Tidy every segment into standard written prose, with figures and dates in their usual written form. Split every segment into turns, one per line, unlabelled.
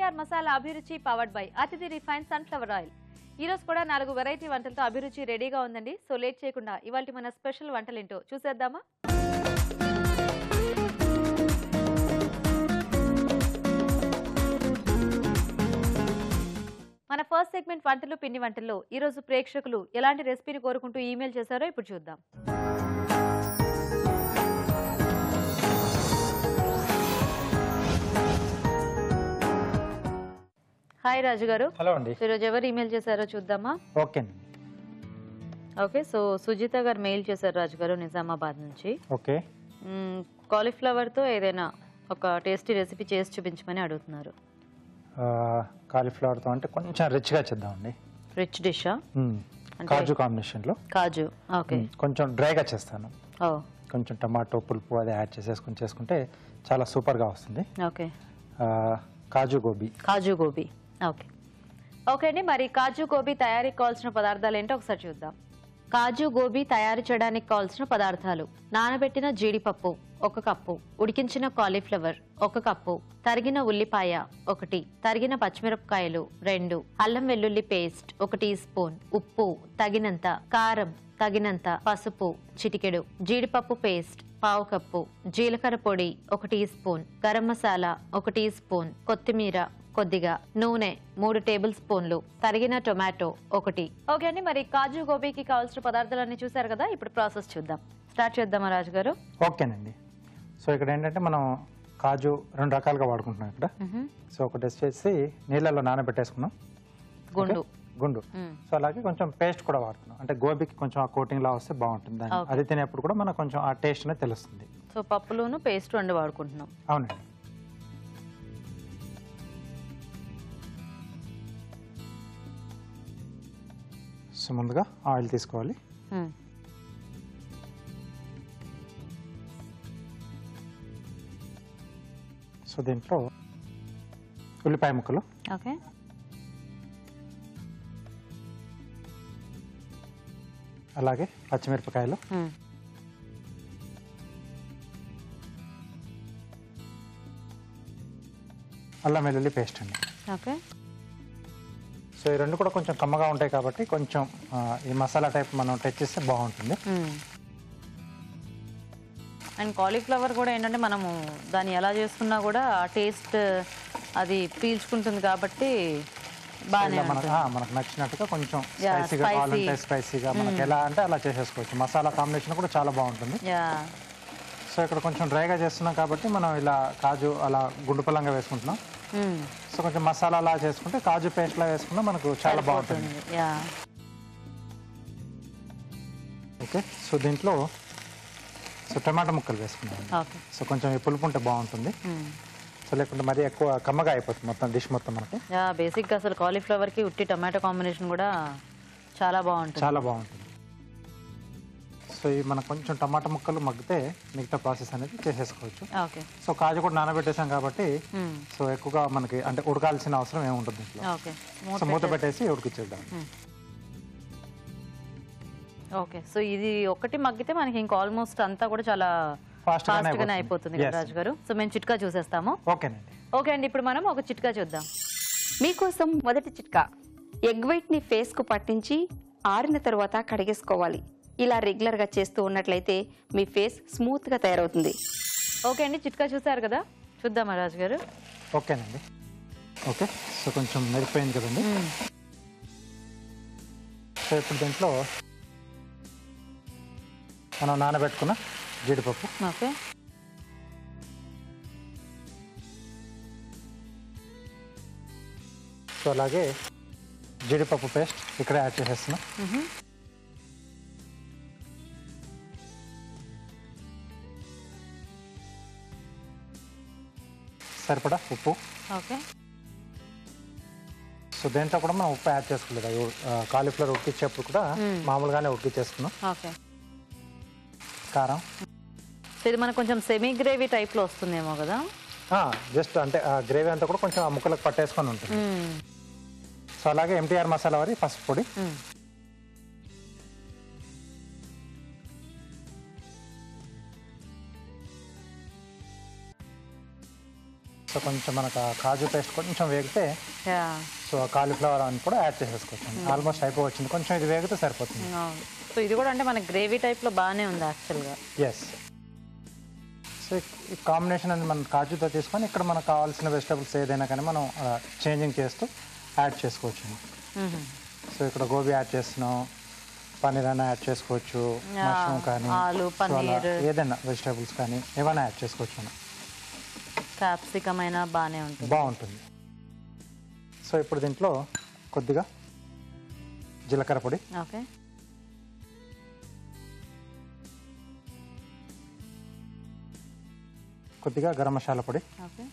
NTR masala Abhiruchi powered by Atithi refine sunflower oil. ఈ రోజు కూడా 4 వెరైటీ వంటలతో అభిరుచి రెడీగా ఉందండి. సో లేట్ చేయకుండా ఇవాల్టి మన స్పెషల్ వంటలేంటో చూసేద్దామా? మన ఫస్ట్ సెగ్మెంట్ వంటలు పిండి వంటల్లో ఈ రోజు ప్రేక్షకులు ఎలాంటి రెసిపీని కోరుకుంటూ ఈమెయిల్ చేశారో ఇప్పుడు చూద్దాం. హాయ్ రాజు గారు.
హలో అండి.
ఈరోజు ఎవరు ఈమెయిల్ చేశారో చూద్దామా? ఓకే, సో సుజిత గారు మెయిల్ చేశారు రాజు గారు నిజామాబాద్ నుంచి.
ఓకే,
కాలీఫ్లవర్ తో ఏదైనా ఒక టేస్టీ రెసిపీ చేసి చూపించమని అడుగుతున్నారు.
కాలీఫ్లవర్ తో అంటే కొంచెం రిచ్ గా చేద్దామండి.
రిచ్ డిషా?
కాజు కాంబినేషన్ లో.
కాజు, ఓకే.
కొంచెం డ్రైగా చేస్తాను. కొంచెం టమాటో పులుపు అది యాడ్ చేసుకుంటే చాలా సూపర్ గా వస్తుంది.
ఓకే.
కాజు గోబీ.
కాజు గోబీ, ఓకే. ఓకే అండి, మరి కాజు గోబీ తయారీకి కావాల్సిన పదార్థాలు ఏంటో ఒకసారి చూద్దాం. కాజు గోబీ తయారు చేయడానికి కావాల్సిన పదార్థాలు: నానబెట్టిన జీడిపప్పు 1 కప్పు, ఉడికించిన కాలీఫ్లవర్ 1 కప్పు, తరిగిన ఉల్లిపాయ 1, తరిగిన పచ్చిమిరపకాయలు 2, అల్లం వెల్లుల్లి పేస్ట్ 1 టీ స్పూన్, ఉప్పు తగినంత, కారం తగినంత, పసుపు చిటికెడు, జీడిపప్పు పేస్ట్ 1/2 కప్పు, జీలకర్ర పొడి 1 teaspoon, garam masala 1 teaspoon, కొత్తిమీర కొద్దిగా, నూనె 3 టేబుల్ స్పూన్లు, తరిగిన టొమాటో 1. ఓకే అండి, మరి కాజు గోబీకి కావాల్సిన పదార్థాలన్నీ చూసారు కదా, ఇప్పుడు ప్రాసెస్ చూద్దాం. స్టార్ట్ చేద్దామా రాజు గారు?
ఓకేనండి. సో ఇక్కడ ఏంటంటే మనం కాజు 2 రకాలుగా వాడుకుంటున్నాం ఇక్కడ. సో ఒకటి వచ్చేసి నీళ్ళలో నానబెట్టేసుకున్నాం, గుండు. సో అలాగే కొంచెం పేస్ట్ కూడా వాడుతున్నాం, అంటే గోబీకి కొంచెం ఆ కోటింగ్ లా వస్తే బాగుంటుంది. అది తినేప్పుడు కూడా మనకు కొంచెం ఆ టేస్ట్ అనేది తెలుస్తుంది.
సో పప్పులోను పేస్ట్ 2 వాడుకుంటున్నాం.
అవునండి. సో ముందుగా ఆయిల్ తీసుకోవాలి. సో దీంట్లో ఉల్లిపాయ ముక్కలు,
ఓకే,
అలాగే పచ్చిమిరపకాయలు, అల్లం వెల్లుల్లి పేస్ట్ అండి.
ఓకే.
సో ఈ 2 కూడా కొంచెం కమ్మగా ఉంటాయి కాబట్టి కొంచెం ఈ మసాలా టైప్ మనం టచ్ చేస్తే బాగుంటుంది.
అండ్ కాలీఫ్లవర్ కూడా ఏంటంటే మనము దాన్ని ఎలా చేసుకున్నా కూడా ఆ టేస్ట్ అది పీల్చుకుంటుంది కాబట్టి
మనకు నచ్చినట్టుగా కొంచెం స్పైసీగా మనకి ఎలా అంటే అలా చేసేసుకోవచ్చు. మసాలా కాంబినేషన్ కూడా చాలా బాగుంటుంది. సో ఇక్కడ కొంచెం డ్రైగా చేస్తున్నాం కాబట్టి మనం ఇలా కాజు అలా గుండు పల్లంగా వేసుకుంటున్నాం. సో కొంచెం మసాలా అలా చేసుకుంటే కాజు పేస్ట్ లా వేసుకున్నా మనకు చాలా బాగుంటుంది. ఓకే, సో దీంట్లో టమాటా ముక్కలు వేసుకున్నాం. సో కొంచెం పులుపు ఉంటే బాగుంటుంది. సో లేకుంటే మరీ ఎక్కువ కమ్మగా అయిపోతుంది మొత్తం డిష్ మొత్తం మనకి.
బేసిక్గా అసలు కాలీఫ్లవర్ కి ఉట్టి టమాటో కాంబినేషన్ కూడా చాలా బాగుంటుంది. సో ఈ మనకు కొంచెం టమాటా ముక్కలు మగ్గితే మిగతా ప్రాసెస్ అనేది చేసేసుకోవచ్చు. సో కాజు కూడా నానబెట్టేసాం కాబట్టి సో ఎక్కువగా మనకి అంటే ఉడకాల్సిన అవసరం ఏముంటుంది. సో మూత పెట్టేసి ఉడికిచ్చేద్దాం. ఓకే, సో ఇది ఒకటి మగ్గితే మనకి ఇంకా ఆల్మోస్ట్ అంతా కూడా చాలా ఫాస్ట్ గానే అయిపోతుంది కదా రాజు గారు. సో మేము చిట్కా చూసేస్తాము.
ఓకేనండి.
ఓకే అండి, ఇప్పుడు మనం ఒక చిట్కా చూద్దాం.
మీకోసం మొదటి చిట్కా: ఎగ్ వైట్ ని ఫేస్ కు పట్టించి ఆరిన తర్వాత కడిగేసుకోవాలి. ఇలా రెగ్యులర్ గా చేస్తూ ఉన్నట్లయితే మీ ఫేస్ స్మూత్ గా తయారవుతుంది.
ఓకే అండి, చిట్కా చూసారు కదా, చూద్దామా రాజు గారు?
ఓకేనండి. ఓకే, సో కొంచెం మెరిపోయింది కదండి. సో ఇప్పుడు దీంట్లో మనం నానబెట్టుకున్న జీడిపప్పు,
ఓకే,
సో అలాగే జీడిపప్పు పేస్ట్ ఇక్కడ యాడ్ చేసేస్తున్నాం. సరిపడా ఉప్పు.
ఓకే.
సో దేంట్లో కూడా మనం ఉప్పు యాడ్ చేసుకోలేదు. కాలీఫ్లవర్ ఉడికిచ్చేప్పుడు కూడా మామూలుగానే ఉడికిచ్చేసుకున్నాం.
ఓకే.
కారం.
సో ఇది మనకు కొంచెం సెమీ గ్రేవీ టైప్ లో వస్తుందేమో కదా.
జస్ట్ అంటే ఆ గ్రేవీ అంతా కూడా కొంచెం ఆ ముక్కలకు పట్టేసుకొని ఉంటుంది. సో అలాగే ఎంటీఆర్ మసాలా వారి పసుపు పొడి, సో కొంచెం మనకు కాజు పేస్ట్ కొంచెం వేగితే సో కాలీఫ్లవర్ అని కూడా యాడ్ చేసేసుకోవచ్చు. ఆల్మోస్ట్ అయిపోవచ్చింది, కొంచెం ఇది వేగితే సరిపోతుంది.
సో ఇది కూడా అంటే మనకి గ్రేవీ టైప్లో బాగానే ఉంది యాక్చువల్గా.
ఎస్. సో ఈ కాంబినేషన్ అని మనం కాజుతో తీసుకొని ఇక్కడ మనకు కావాల్సిన వెజిటబుల్స్ ఏదైనా కానీ మనం చేంజింగ్ చేస్తూ యాడ్ చేసుకోవచ్చు. సో ఇక్కడ గోబీ యాడ్ చేస్తున్నాం, పన్నీర్ అయినా యాడ్ చేసుకోవచ్చు, మష్రూమ్ కానీ ఏదైనా వెజిటబుల్స్ కానీ ఏమైనా యాడ్ చేసుకోవచ్చు.
క్యాప్సికమ్ అయినా
బాగుంటుంది. సో ఇప్పుడు దీంట్లో కొద్దిగా జీలకర్ర పొడి,
ఓకే,
కొద్దిగా గరం మసాలా పొడి,
ఓకే,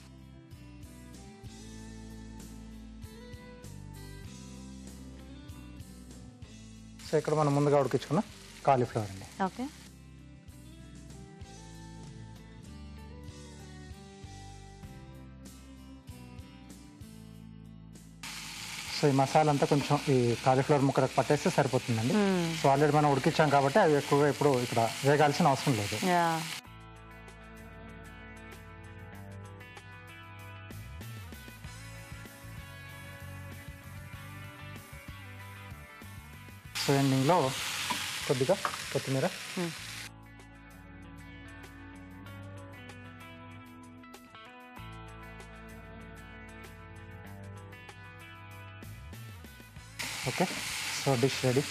సో ఇక్కడ మనం ముందుగా ఉడికించుకున్న కాలీఫ్లవర్ అండి.
ఓకే,
సో ఈ మసాలా అంతా కొంచెం ఈ కాలీఫ్లవర్ ముక్కలకు పట్టేస్తే సరిపోతుందండి. సో ఆల్రెడీ మనం ఉడికించాం కాబట్టి అవి ఎక్కువగా ఇప్పుడు ఇక్కడ వేగాల్సిన అవసరం లేదు. సో ఎండింగ్లో కొద్దిగా కొత్తిమీర, okay. So dish ready.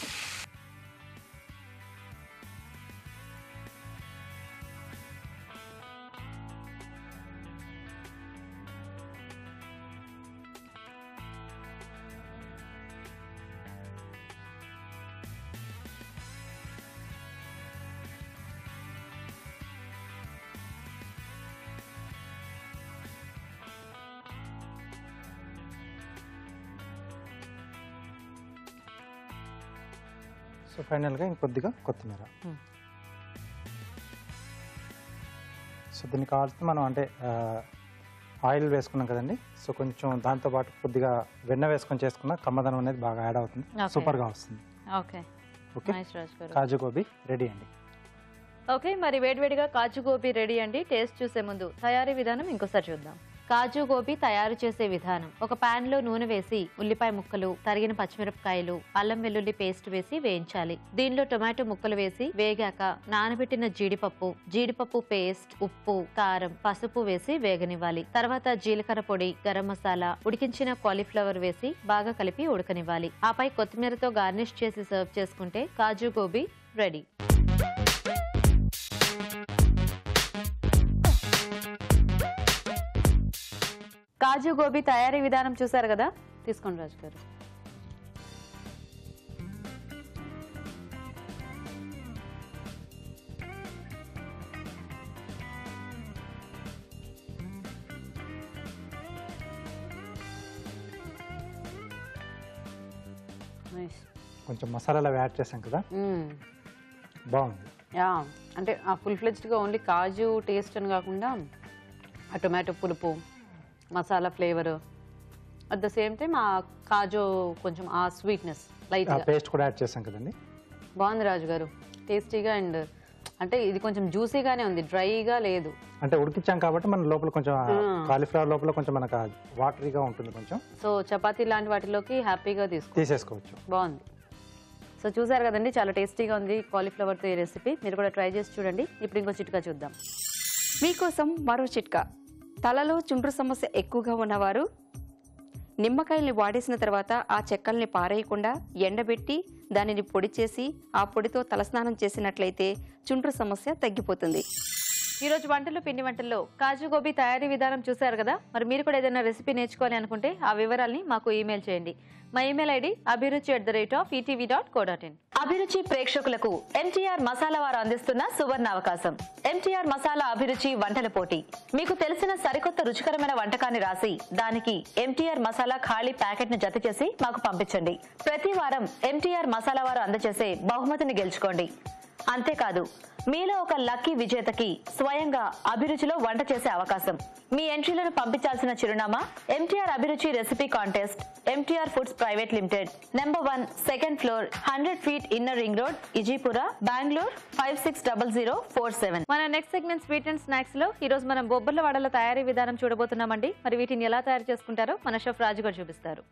So ఫైనల్గా ఇంకొద్దిగా కొత్తిమీర. సో దీనికి కావాల్సింది మనం అంటే ఆయిల్ వేసుకున్నాం కదండి. సో కొంచెం దాంతోపాటు కొద్దిగా వెన్న వేసుకొని చేసుకున్న కమ్మదనం అనేది బాగా యాడ్ అవుతుంది, సూపర్గా వస్తుంది.
ఓకే,
కాజు గోబీ రెడీ అండి.
ఓకే, మరి వేడివేడిగా కాజు గోబీ రెడీ అండి. టేస్ట్ చూసే ముందు తయారీ విధానం ఇంకోసారి చూద్దాం. కాజు గోబీ తయారు చేసే విధానం: ఒక పాన్ లో నూనె వేసి ఉల్లిపాయ ముక్కలు, తరిగిన పచ్చిమిరపకాయలు, అల్లం వెల్లుల్లి పేస్ట్ వేసి వేయించాలి. దీనిలో టొమాటో ముక్కలు వేసి వేగాక నానబెట్టిన జీడిపప్పు పేస్ట్, ఉప్పు, కారం, పసుపు వేసి వేగనివ్వాలి. తర్వాత జీలకర్ర పొడి, గరం మసాలా, ఉడికించిన కాలీఫ్లవర్ వేసి బాగా కలిపి ఉడకనివ్వాలి. ఆపై కొత్తిమీరతో గార్నిష్ చేసి సర్వ్ చేసుకుంటే కాజు గోబీ రెడీ. కాజు గోబీ తయారీ విధానం చూసారు కదా, తీసుకోండి రాజు గారు.
కొంచెం మసాలాలు యాడ్ చేసాం కదా, బాగుంది.
అంటే ఆ ఫుల్ ఫ్లెడ్జ్డ్గా ఓన్లీ కాజు టేస్ట్ అని కాకుండా ఆ టొమాటో పులుపు, masala flavour, at the same time ఆ కాజు కొంచెం ఆ స్వీట్నెస్, లైట్
పేస్ట్ కూడా యాడ్ చేసాం కదండి.
బాగుంది రాజు గారు, టేస్టీగా. అండ్ అంటే ఇది కొంచెం జ్యూసీగానే ఉంది, డ్రైగా లేదు.
అంటే ఉడికించాం కాబట్టి మన లోపల కొంచెం కాలీఫ్లవర్ లోపల కొంచెం మనకు వాటరీగా ఉంటుంది కొంచెం.
సో చపాతీ లాంటి వాటిలోకి హ్యాపీగా
తీసేసుకోవచ్చు.
బాగుంది. సో చూసారు కదండి, చాలా టేస్టీగా ఉంది కాలీఫ్లవర్తో ఈ రెసిపీ. మీరు కూడా ట్రై చేసి చూడండి. ఇప్పుడు ఇంకో చిట్కా చూద్దాం.
మీకోసం మరో చిట్కా. తలలో చుండ్రు సమస్య ఎక్కువగా ఉన్నవారు నిమ్మకాయల్ని వాడేసిన తర్వాత ఆ చెక్కల్ని పారేయకుండా ఎండబెట్టి దానిని పొడి చేసి ఆ పొడితో తలస్నానం చేసినట్లయితే చుండ్రు సమస్య తగ్గిపోతుంది.
ఈరోజు వంటలు పిండి వంటల్లో కాజు గోబీ తయారీ విధానం చూసారు కదా. మరి మీరు కూడా ఏదైనా రెసిపీ నేర్చుకోవాలి అనుకుంటే ఆ వివరాల్ని మాకు ఈమెయిల్ చేయండి. మా ఈమెయిల్ ఐడి abhiruchi@etv.co.in. అభిరుచి ప్రేక్షకులకు MTR మసాలా వారు అందిస్తున్న సువర్ణ అవకాశం. MTR మసాలా అభిరుచి వంటల పోటీ. మీకు తెలిసిన సరికొత్త రుచికరమైన వంటకాన్ని రాసి దానికి MTR మసాలా ఖాళీ ప్యాకెట్ ను జత చేసి మాకు పంపించండి. ప్రతి వారం MTR మసాలా వారు అందజేసే బహుమతిని గెలుచుకోండి. అంతేకాదు మీలో ఒక లక్కీ విజేతకి స్వయంగా అభిరుచిలో వంట చేసే అవకాశం. మీ ఎంట్రీలను పంపించాల్సిన చిరునామా MTR Abhiruchi recipe contest, MTR foods private limited, number 1, second floor, 100 feet inner ring road, Ejipura, Bengaluru 560047. మన next segment sweet and snacks లో ఈ రోజు మనం బొబ్బర్ల వడల తయారీ విధానం చూడబోతున్నామండి. మరి వీటిని ఎలా తయారు చేసుకుంటారో మన షెఫ్ రాజు గారు చూపిస్తారు.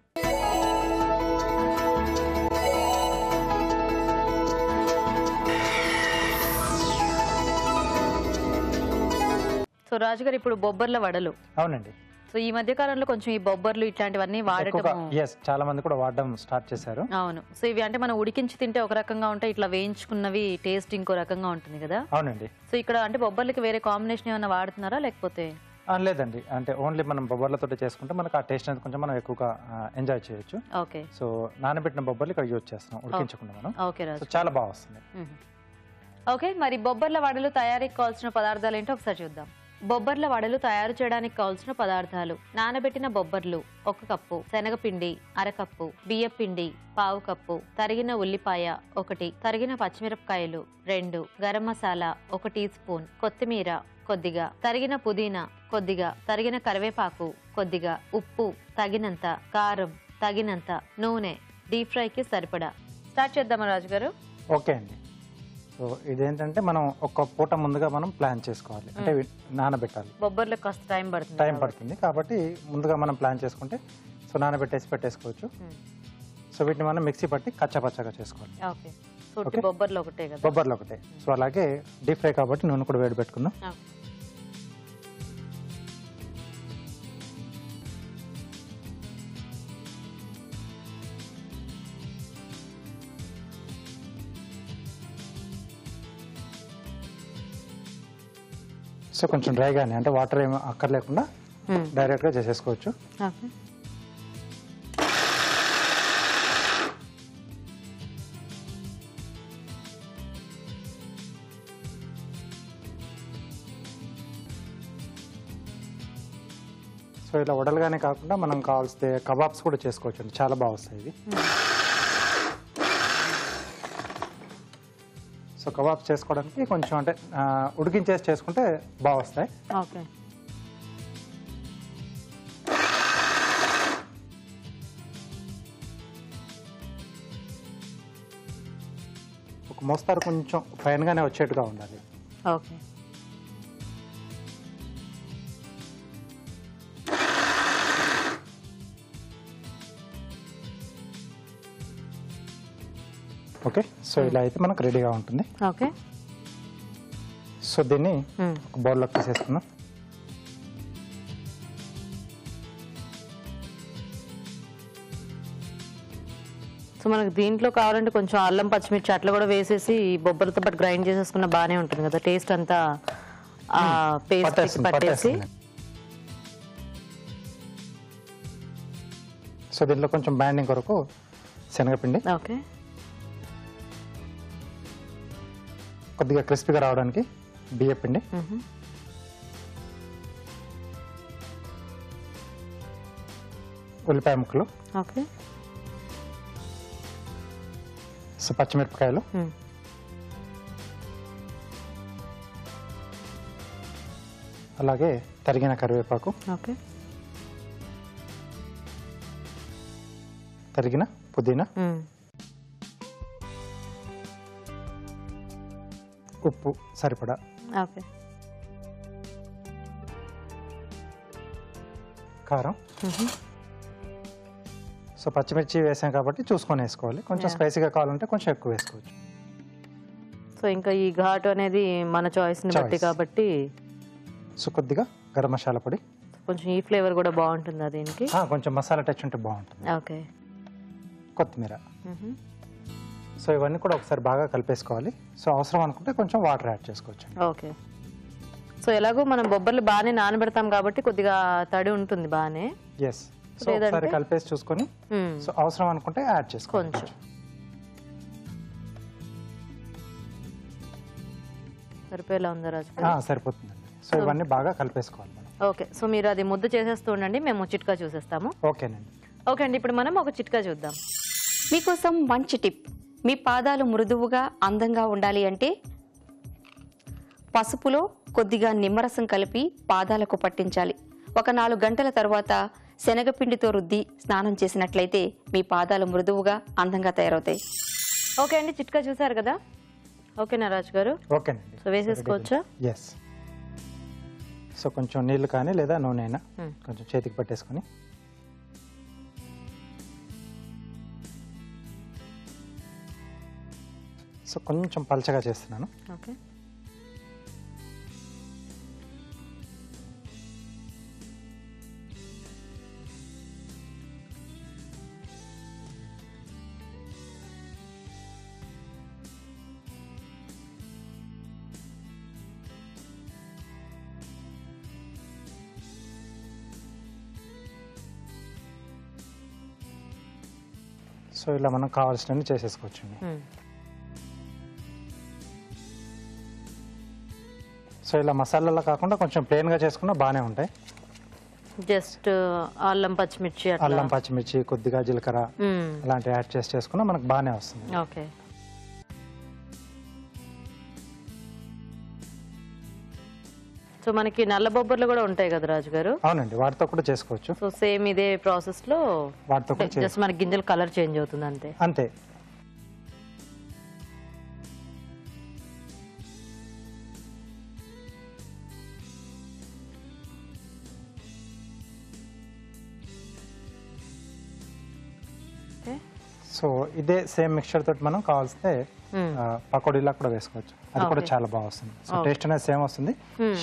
సో రాజు గారు ఇప్పుడు బొబ్బర్ల వడలు.
అవునండి.
సో ఈ మధ్య కాలంలో కొంచెం ఈ బొబ్బర్లు ఇట్లాంటివన్నీ వాడటం
చాలా మంది కూడా వాడడం స్టార్ట్ చేశారు.
అవును. సో ఇవి అంటే మనం ఉడికించి తింటే ఒక రకంగా ఉంటాయి, ఇట్లా వేయించుకున్నవి టేస్ట్ ఇంకో రకంగా ఉంటుంది కదా.
అవునండి.
సో ఇక్కడ అంటే బొబ్బర్లకి వేరే కాంబినేషన్ ఏమైనా వాడుతున్నారా లేకపోతే?
లేదండి, అంటే ఓన్లీ మనం బొబ్బర్లతో చేసుకుంటే మనకు ఆ టేస్ట్ అనేది కొంచెం మనం ఎక్కువగా ఎంజాయ్ చేయొచ్చు.
ఓకే.
సో నానబెట్టిన బొబ్బర్లు ఇక్కడ యూజ్ చేస్తున్నాం, ఉడికించకుండా మనం.
ఓకే రాజు.
చాలా బాగా వస్తుంది.
ఓకే, మరి బొబ్బర్ల వడలు తయారీకి కావాల్సిన పదార్థాలు ఏంటో ఒకసారి చూద్దాం. బొబ్బర్ల వడలు తయారు చేయడానికి కావాల్సిన పదార్థాలు: నానబెట్టిన బొబ్బర్లు 1 కప్పు, శనగపిండి అరకప్పు, బియ్యపిండి 1/2 కప్పు, తరిగిన ఉల్లిపాయ 1, తరిగిన పచ్చిమిరపకాయలు 2, గరం మసాలా 1 టీ స్పూన్, కొత్తిమీర కొద్దిగా, తరిగిన పుదీనా కొద్దిగా, తరిగిన కరివేపాకు కొద్దిగా, ఉప్పు తగినంత, కారం తగినంత, నూనె, డీప్ ఫ్రైకి సరిపడా. స్టార్ట్ చేద్దామా రాజు గారు?
ఓకే అండి. సో ఇదేంటంటే మనం ఒక పూట ముందుగా మనం ప్లాన్ చేసుకోవాలి, అంటే నానబెట్టాలి.
బొబ్బర్లకు కాస్త టైం పడుతుంది
కాబట్టి ముందుగా మనం ప్లాన్ చేసుకుంటే సో నానబెట్టేసి పెట్టేసుకోవచ్చు. సో వీటిని మనం మిక్సీ పట్టి కచ్చాపచ్చాగా చేసుకోవాలి.
ఓకే. సో బొబ్బర్లు ఒకటే కదా?
బొబ్బర్లు ఒకటే. సో అలాగే డీప్ ఫ్రై కాబట్టి నూనె కూడా వేడి పెట్టుకుందాం. సో కొంచెం డ్రైగానే, అంటే వాటర్ ఏమి అక్కర్లేకుండా డైరెక్ట్గా చేసేసుకోవచ్చు. సో ఇలా వడలుగానే కాకుండా మనం కావాల్సిన కబాబ్స్ కూడా చేసుకోవచ్చు అండి, చాలా బాగా వస్తాయి ఇవి. సో కబాబ్స్ చేసుకోవడానికి కొంచెం అంటే ఉడికించేసి చేసుకుంటే బాగా వస్తాయి.
ఓకే.
ఒక మోస్తారు కొంచెం ఫైన్గానే వచ్చేట్టుగా ఉండాలి.
ఓకే.
ఓకే. సో ఇలా అయితే మనకు రెడీగా ఉంటుంది.
ఓకే.
సో దీన్ని ఒక బౌల్లోకి తీసేసుకుందాం.
సో మనకు దీంట్లో కావాలంటే కొంచెం అల్లం పచ్చిమిర్చి అట్లా కూడా వేసేసి బొబ్బలతో పాటు గ్రైండ్ చేసేసుకున్న బాగానే ఉంటుంది కదా, టేస్ట్ అంతా పేస్ట్ పట్టేసి.
సో దీంట్లో కొంచెం బ్యాండింగ్ కొరకు శనగపిండి,
ఓకే,
కొద్దిగా క్రిస్పీగా రావడానికి బియ్యపిండి, ఉల్లిపాయ ముక్కలు,
ఓకే,
సో పచ్చిమిరపకాయలు, అలాగే తరిగిన కరివేపాకు,
ఓకే,
తరిగిన పుదీనా, ఉప్పు సరిపడా,
ఓకే,
కారం. సో పచ్చిమిర్చి వేసాం కాబట్టి చూసుకొని వేసుకోవాలి, కొంచెం స్పైసీగా కావాలంటే కొంచెం ఎక్కువ వేసుకోవచ్చు.
సో ఇంకా ఈ ఘాటు అనేది మన చాయిస్ని బట్టి కాబట్టి.
సో కొద్దిగా గరం మసాలా పొడి,
కొంచెం ఈ ఫ్లేవర్ కూడా బాగుంటుందా దీనికి?
కొంచెం మసాలా టచ్ ఉంటే బాగుంటుంది.
ఓకే.
కొత్తిమీర. సో ఇవన్నీ కూడా ఒకసారి బాగా కలిపేసుకోవాలి. సో అవసరం అనుకుంటే కొంచెం వాటర్ యాడ్ చేసుకోవచ్చు.
ఓకే. సో ఎలాగో మనం బొబ్బర్లు బాగానే నానబెడతాం కాబట్టి కొద్దిగా తడి ఉంటుంది బాగానే.
ఎస్. సో ఒకసారి కలిపేసి చూసుకొని సో అవసరం అనుకుంటే యాడ్ చేసుకోవచ్చు.
కొంచెం సరిపోయేలా ఉందా రాజు?
సరిపోతుందండి. సో ఇవన్నీ బాగా కలిపేసుకోవాలి మనం.
ఓకే. సో మీరు అది ముద్ద చేసేస్తూ ఉండండి, మేము చిట్కా చూసేస్తాము.
ఓకేనండి.
ఓకే అండి, ఇప్పుడు మనం ఒక చిట్కా చూద్దాం.
మీకోసం మంచి టిప్. మీ పాదాలు మృదువుగా అందంగా ఉండాలి అంటే పసుపులో కొద్దిగా నిమ్మరసం కలిపి పాదాలకు పట్టించాలి. ఒక 4 గంటల తర్వాత శనగపిండితో రుద్ది స్నానం చేసినట్లయితే మీ పాదాలు మృదువుగా అందంగా తయారవుతాయి.
ఓకే అండి, చిట్కా చూసారు కదా? ఓకేనా రాజు గారు?
ఓకేనండి.
సో వేసేసుకోవచ్చా?
ఎస్. సో కొంచెం నీళ్ళు కానీ లేదా నూనె అయినా కొంచెం చేతికి పట్టేసుకొని సో కొంచెం పలచగా చేస్తున్నాను.
ఓకే.
సో ఇలా మనం కావాల్సినవి చేసేసుకోవచ్చండి. సో ఇలా మసాలాలో కాకుండా కొంచెం ప్లెయిన్గా చేసుకున్నా బాగానే ఉంటాయి.
జస్ట్ అల్లం పచ్చిమిర్చి,
అల్లం పచ్చిమిర్చి, కొద్దిగా జీలకర్ర అలాంటివి యాడ్ చేసుకున్నా మనకు బాగానే వస్తుంది.
ఓకే. సో మనకి నల్ల బొబ్బర్లు కూడా ఉంటాయి కదా రాజు గారు?
అవునండి, వాటితో కూడా చేసుకోవచ్చు.
సో సేమ్ ఇదే ప్రాసెస్ లో
వాటితో కూడా
జస్ట్ మన గింజల కలర్ చేంజ్ అవుతుంది అంతే.
అంతే. సో ఇదే సేమ్ మిక్చర్ తోటి మనం కావాల్స్తే పకోడీలా కూడా వేసుకోవచ్చు. అది కూడా చాలా బాగా వస్తుంది. సో టేస్ట్ అనేది సేమ్ వస్తుంది.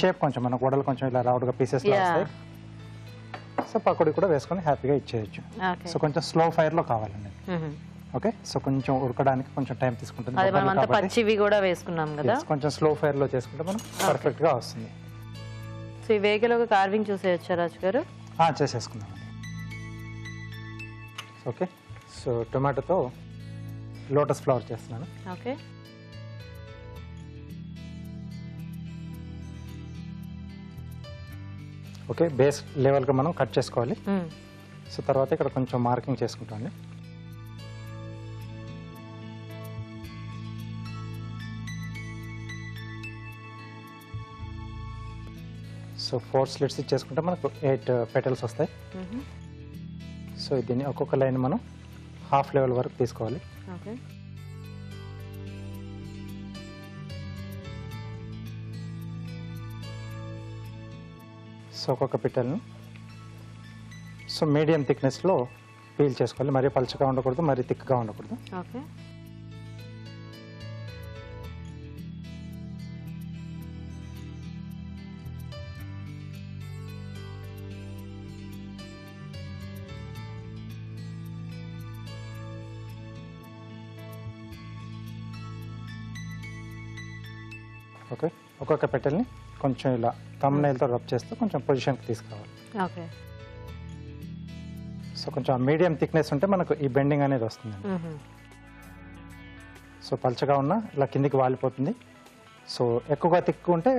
షేప్ కొంచెం మనకు వడలు కొంచెం ఇలా రౌండ్గా పీసెస్ వస్తాయి. సో పకోడీ కూడా వేసుకొని హ్యాపీగా ఇచ్చేయచ్చు. సో కొంచెం స్లో ఫైర్లో కావాలండి. ఓకే. సో కొంచెం ఉడకడానికి కొంచెం టైం తీసుకుంటుంది.
పచ్చివి కూడా వేసుకున్నాం కదా,
కొంచెం స్లో ఫైర్లో చేసుకుంటే మనం పర్ఫెక్ట్గా వస్తుంది.
సో ఈ వేగలోగా కార్వింగ్ చూసేయచ్చా రాజు గారు?
చేసేసుకుందామండి. ఓకే. సో టొమాటోతో లోటస్ ఫ్లవర్ చేస్తున్నాను.
ఓకే.
ఓకే, బేస్ లెవెల్గా మనం కట్ చేసుకోవాలి. సో తర్వాత ఇక్కడ కొంచెం మార్కింగ్ చేసుకుంటామండి. సో 4 స్లిట్స్ ఇచ్చేసుకుంటే మనకు 8 పెటల్స్ వస్తాయి. సో దీన్ని ఒక్కొక్క లైన్ మనం హాఫ్ లెవెల్ వరకు తీసుకోవాలి.
ఓకే.
సో ఒక్కొక్క పిట్టల్ని సో మీడియం థిక్నెస్లో పీల్ చేసుకోవాలి. మరీ పలుచగా ఉండకూడదు, మరీ థిక్గా ఉండకూడదు.
ఓకే.
ఓకే. ఒక్కొక్క పెట్టెల్ని కొంచెం ఇలా థంబ్నైల్తో రబ్ చేస్తూ కొంచెం పొజిషన్కి తీసుకురావాలి.
ఓకే.
సో కొంచెం మీడియం థిక్నెస్ ఉంటే మనకు ఈ బెండింగ్ అనేది వస్తుంది. సో పల్చగా ఉన్నా ఇలా కిందికి వాలిపోతుంది. సో ఎక్కువగా థిక్ ఉంటే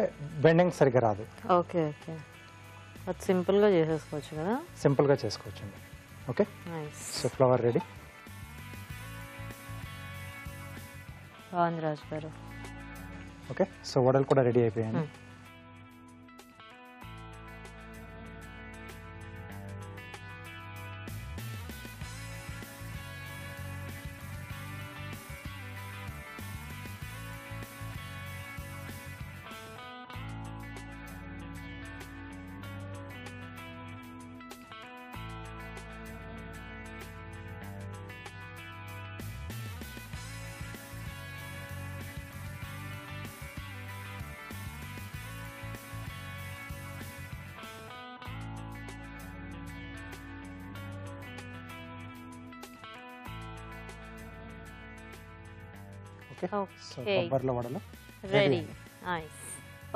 బెండింగ్ సరిగ్గా రాదు.
ఓకే. ఓకే. అది సింపుల్గా చేసేసుకోవచ్చు కదా?
సింపుల్గా చేసుకోవచ్చండి. ఓకే. So flower ready.
బాగుంది రాజు గారు.
ఓకే. సో వడలు కూడా రెడీ అయిపోయాయి. ఓకే. సో కొబ్బరిలో వడలు
రెడీ. నైస్.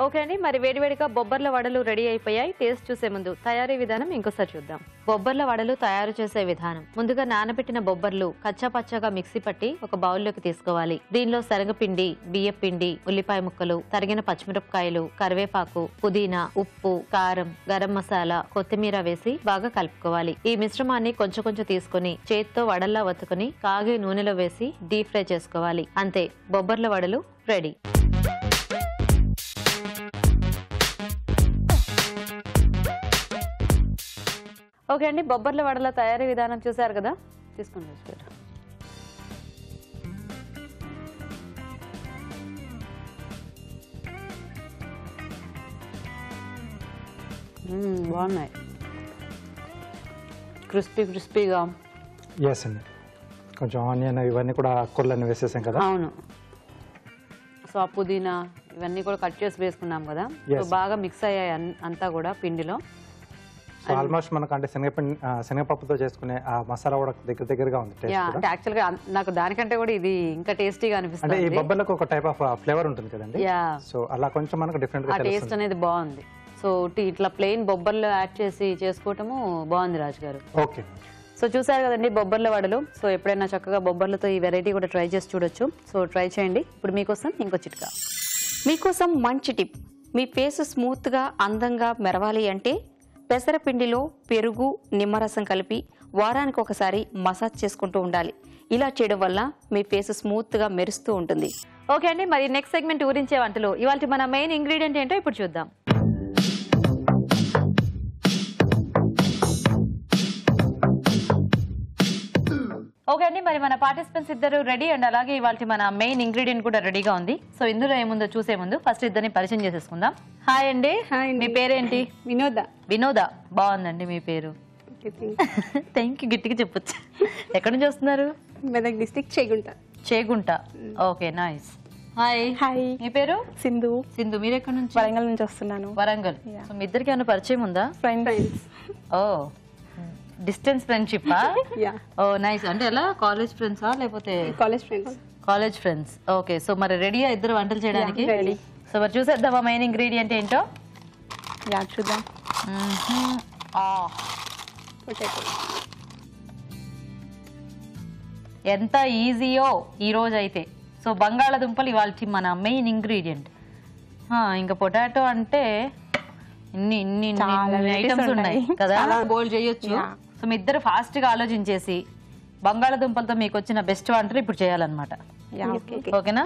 ఓకే అండి, మరి వేడివేడిగా బొబ్బర్ల వడలు రెడీ అయిపోయాయి. టేస్ట్ చూసే ముందు తయారీ విధానం ఇంకోసారి చూద్దాం. బొబ్బర్ల వడలు తయారు చేసే విధానం. ముందుగా నానబెట్టిన బొబ్బర్లు కచ్చా పచ్చగా మిక్సీ పట్టి ఒక బౌల్లోకి తీసుకోవాలి. దీనిలో శనగపిండి, బియ్యం పిండి, ఉల్లిపాయ ముక్కలు, తరిగిన పచ్చిమిరపకాయలు, కరివేపాకు, పుదీనా, ఉప్పు, కారం, గరం మసాలా, కొత్తిమీర వేసి బాగా కలుపుకోవాలి. ఈ మిశ్రమాన్ని కొంచెం కొంచెం తీసుకుని చేత్తో వడల్లా వత్తుకుని కాగే నూనెలో వేసి డీప్ ఫ్రై చేసుకోవాలి. అంతే, బొబ్బర్ల వడలు రెడీ. ఓకే అండి, బొబ్బర్ల వడల తయారీ విధానం చూసారు కదా, తీసుకుని వచ్చారు. బాగున్నాయి, క్రిస్పీగా.
ఎస్ అండి, కొంచెం ఆనియన్ ఇవన్నీ కూడా ఆకుకూరలన్నీ వేసేసాం కదా.
అవును, సో ఆ పుదీనా ఇవన్నీ కూడా కట్ చేసి వేసుకున్నాం కదా, సో బాగా మిక్స్ అయ్యాయి అంతా కూడా పిండిలో.
ఆల్మోస్ట్ మనకు అంటే శనగపప్పుతో చేసుకునే ఆ మసాలా కూడా దగ్గరగా ఉంది.
యాక్చువల్ గా నాకు దానికంటే కూడా ఇది ఇంకా టేస్టీగా అనిపిస్తుంది.
అంటే ఈ బొబ్బర్లకు ఒక టైప్ ఆఫ్ ఫ్లేవర్ ఉంటుంది కదండి, సో అలా కొంచెం మనకు డిఫరెంట్ గా
టేస్ట్ అనేది బాగుంది. సో ఇట్లా ప్లెయిన్ బొబ్బర్లు యాడ్ చేసి చేసుకోవటము బాగుంది రాజు గారు.
ఓకే,
సో చూసారు కదండి బొబ్బర్ల వడలు. సో ఎప్పుడైనా చక్కగా బొబ్బర్లతో ఈ వెరైటీ కూడా ట్రై చేసి చూడొచ్చు. సో ట్రై చేయండి. ఇప్పుడు మీకోసం ఇంకో చిట్కా.
మీకోసం మంచి టిప్. మీ ఫేస్ స్మూత్గా అందంగా మెరవాలి అంటే పెసరపిండిలో పెరుగు, నిమ్మరసం కలిపి వారానికి ఒకసారి మసాజ్ చేసుకుంటూ ఉండాలి. ఇలా చేయడం వల్ల మీ ఫేస్ స్మూత్గా మెరుస్తూ ఉంటుంది.
ఓకే అండి, మరి నెక్స్ట్ సెగ్మెంట్ ఊరించే వంటలు. ఇవాళ మన మెయిన్ ఇంగ్రీడియంట్ ఏంటో ఇప్పుడు చూద్దాం. ఓకే అండి, మరి మన పార్టిసిపెంట్స్ ఇద్దరు రెడీ అండ్ అలాగే ఇవాళ మన మెయిన్ ఇంగ్రీడియంట్ కూడా రెడీగా ఉంది. సో ఇందులో ఏముందో చూసే ముందు ఫస్ట్ ఇద్దరిని పరిచయం చేసేసుకుందాం. హాయ్ అండి. మీ పేరేంటి?
వినోద.
వినోద, బాగుందండి మీ పేరు. థ్యాంక్ యూ, గట్టిగా చెప్పొచ్చు. ఎక్కడి నుంచి వస్తున్నారు?
Medak district Chegunta.
Chegunta, okay nice. Hi.
Hi,
మీ పేరు?
సింధు.
సింధు, మీరు ఎక్కడి నుంచి?
వరంగల్ నుంచి వస్తున్నాను.
వరంగల్. సో మీ ఇద్దరికి ఏమైనా పరిచయం ఉందా?
ఫ్రెండ్స్.
ఓ, డిస్టెన్స్ ఫ్రెండ్షిప్. ఓ నైస్. అంటే ఎలా, కాలేజ్ ఫ్రెండ్సా లేకపోతే?
College friends.
College friends, okay. So మరి రెడీయా ఇద్దరు వంటలు చేయడానికి?
రెడీ.
సో మరి చూసేద్దామా మెయిన్ ఇంగ్రీడియంట్ ఏంటో?
యా, చూద్దాం.
పొటాటో. ఎంత ఈజీయో ఈ రోజు అయితే. సో బంగాళాదుంపలు ఇవాళ మన మెయిన్ ఇంగ్రీడియంట్. ఇంకా పొటాటో అంటే ఇన్ని ఇన్ని ఐటమ్స్ ఉన్నాయి కదా, బోల్ చేయొచ్చు. సో మీ ఇద్దరు ఫాస్ట్ గా ఆలోచించేసి బంగాళాదుంపలతో మీకు వచ్చిన బెస్ట్ వంటలు ఇప్పుడు చేయాలన్నమాట. ఓకేనా?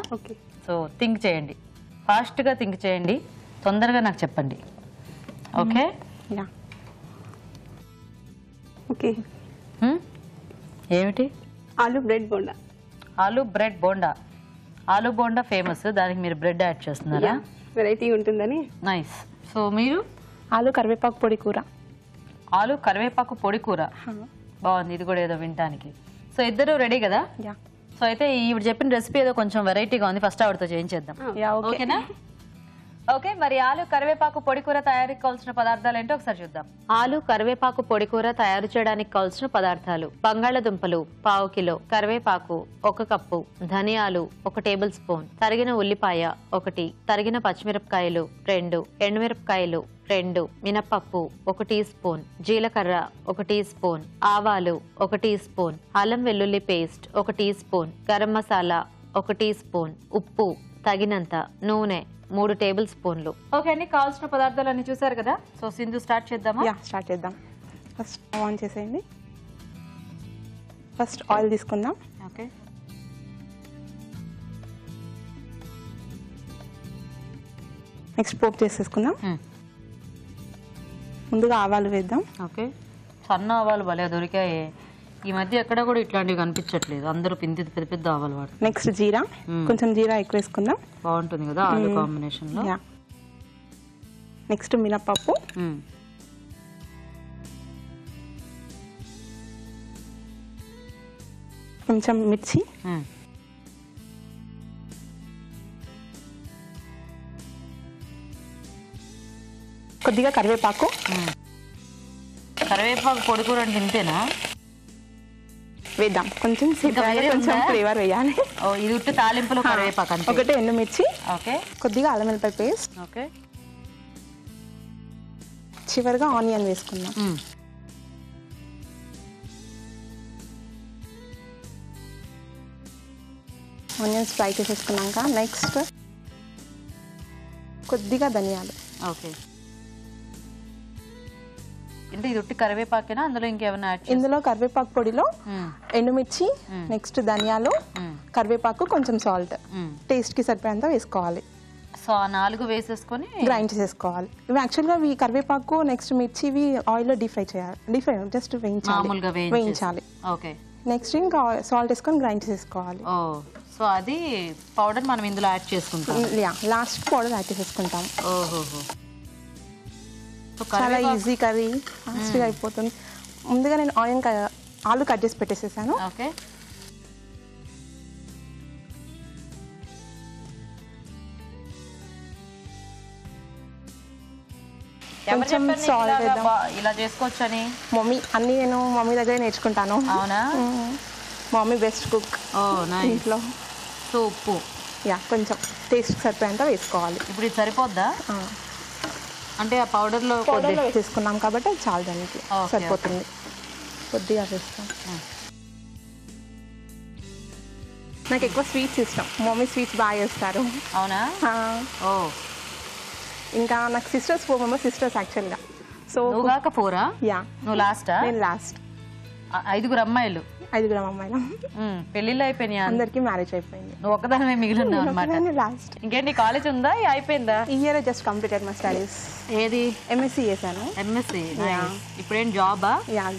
సో థింక్ చేయండి, ఫాస్ట్ గా థింక్ చేయండి, తొందరగా నాకు చెప్పండి. Okay
okay.
ఏమిటి?
ఆలు బ్రెడ్ బోండా.
ఆలు బ్రెడ్ బోండా. ఆలు బోండా ఫేమస్, దానికి మీరు బ్రెడ్ యాడ్ చేస్తున్నారా?
వెరైటీ ఉంటుందని.
నైస్. సో మీరు?
ఆలు కరివేపాకు పొడి కూర.
ఆలు కరివేపాకు పొడి కూర, బాగుంది. ఇది కూడా ఏదో వినటానికి. సో ఇద్దరు రెడీ కదా? సో అయితే ఈవిడ చెప్పిన రెసిపీ ఏదో కొంచెం వెరైటీగా ఉంది, ఫస్ట్ ఆవిడతో చేయించేద్దాం. ఓకేనా? ఓకే, మరి ఆలు కరివేపాకు పొడి కూర తయారీకి కావాల్సిన పదార్థాలు ఏంటో ఒకసారి చూద్దాం. ఆలు కరివేపాకు పొడి కూర తయారు చేయడానికి కావాల్సిన పదార్థాలు: బంగాళదుంపలు పావు కిలో, కరివేపాకు 1 కప్పు, ధనియాలు 1 టేబుల్ స్పూన్, తరిగిన ఉల్లిపాయ 1, తరిగిన పచ్చిమిరపకాయలు 2, ఎండుమిరపకాయలు 2, మినపప్పు 1 టీ స్పూన్, జీలకర్ర 1 టీ స్పూన్, ఆవాలు 1 టీ స్పూన్, అల్లం వెల్లుల్లి paste 1 teaspoon, garam masala 1 teaspoon, ఉప్పు తగినంత, నూనె 3 టేబుల్ స్పూన్లు. ఓకే అండి, కావాల్సిన పదార్థాలు అన్ని చూసారు కదా. సో సింధు స్టార్ట్ చేద్దామా?
స్టార్ట్ చేద్దాం. ఫస్ట్ ఆన్ చేసేయండి. ఫస్ట్ ఆయిల్ తీసుకుందాం.
ఓకే.
నెక్స్ట్ పోపు చేసేసుకుందాం. ముందుగా ఆవాలు వేద్దాం.
ఓకే. సన్న ఆవాలు భలే దొరికాయి ఈ మధ్య, ఎక్కడ కూడా ఇట్లాంటివి కనిపించట్లేదు. అందరూ పెద్ద పెద్ద ఆవాలు వాడుతారు.
నెక్స్ట్ జీరా, కొంచెం జీరా ఎక్కువ వేసుకుందాం,
బాగుంటుంది కదా ఆలు కాంబినేషన్ లో.
నెక్స్ట్ మినపప్పు, కొంచెం మిర్చి, కొద్దిగా కరివేపాకు.
కరివేపాకు పొడి కూర అంటే ఇంతేనా?
వేద్దాం కొంచెం
ఇంకా వేరే
కొంచెం
ఉందా?
ఫ్లేవర్ వేయాలి.
ఓ ఇది ఉట్టి తాలింపులో కరివేపాకు అంతే.
ఒకటి ఎండుమిర్చి,
ఓకే
కొద్దిగా అల్లం వెల్లిపాయ పేస్ట్,
ఓకే
చివరిగా ఆనియన్ వేసుకుందాం. ఆనియన్స్ ఫ్రై చేసేసుకున్నాక నెక్స్ట్ కొద్దిగా ధనియాలు.
ఓకే అంటే ఇది ఉట్టి కరివేపాకేనా, అందులో ఇంకేమైనా యాడ్ చేయాలి?
ఇందులో కరివేపాకు పొడిలో ఎండుమిర్చి, నెక్స్ట్ ధనియాలు, కరివేపాకు, కొంచెం సాల్ట్, టేస్ట్ కి సరిపోయేంత వేసుకోవాలి.
సో ఆ 4 వేసేసుకొని
గ్రైండ్ చేసేసుకోవాలి. ఇవి యాక్చువల్గా ఈ కరివేపాకు నెక్స్ట్ మిర్చి ఇవి ఆయిల్లో డీప్ ఫ్రై చేయాలి. డీప్ ఫ్రై జస్ట్
మామూలుగా
వేయించాలి.
ఓకే
నెక్స్ట్ ఇంకా సాల్ట్ వేసుకొని గ్రైండ్ చేసేసుకోవాలి.
ఓ సో అది పౌడర్ మనం ఇందులో యాడ్ చేసుకుంటాం.
లాస్ట్ పౌడర్ యాడ్ చేసేసుకుంటాం.
ఓహోహో సో
చాలా ఈజీ కర్రీ, ఫాస్ట్గా అయిపోతుంది. ముందుగా నేను ఆలు కట్ చేసి పెట్టేసేసాను.
ఓకే
కొంచెం సాల్ట్ వేద్దాం.
ఇలా చేసుకోవచ్చని
అన్ని నేను మమ్మీ దగ్గర నేర్చుకుంటాను.
అవునా?
మమ్మీ బెస్ట్ కుక్
ఓ నైస్.
ఇంట్లో.
సో ఉప్పు
కొంచెం టేస్ట్ సరిపోయేంత వేసుకోవాలి.
ఇప్పుడు ఇది సరిపోద్దా? అంటే ఆ పౌడర్లో
వేసేసుకున్నాం కాబట్టి అది చాలా దానికి సరిపోతుంది. కొద్దిగా వేస్తాం. నాకు ఎక్కువ స్వీట్స్ ఇష్టం. మమ్మీ స్వీట్స్ బాగా చేస్తారు.
అవునా? ఓ
ఇంకా నాకు 4 మెంబర్స్ సిస్టర్స్ యాక్చువల్గా. సో
నువ్వు కాక 4ఆ? నువ్వు లాస్టా?
నేను లాస్ట్.
5 అమ్మాయిలు.
5 అమ్మాయిలు.
పెళ్ళిళ్ళు అయిపోయినాయి,
అందరికి మ్యారేజ్ అయిపోయింది.
నువ్వు ఒక్కదానివే మిగిలి ఉన్నావు అనమాట.
లాస్ట్.
ఇంకేంటి కాలేజ్ ఉందా, అయిపోయిందా?
ఈ year just completed my studies.
ఏది?
ఎంఎస్సీ చేశాను.
ఎంఎస్సీ. ఇప్పుడేం జాబా?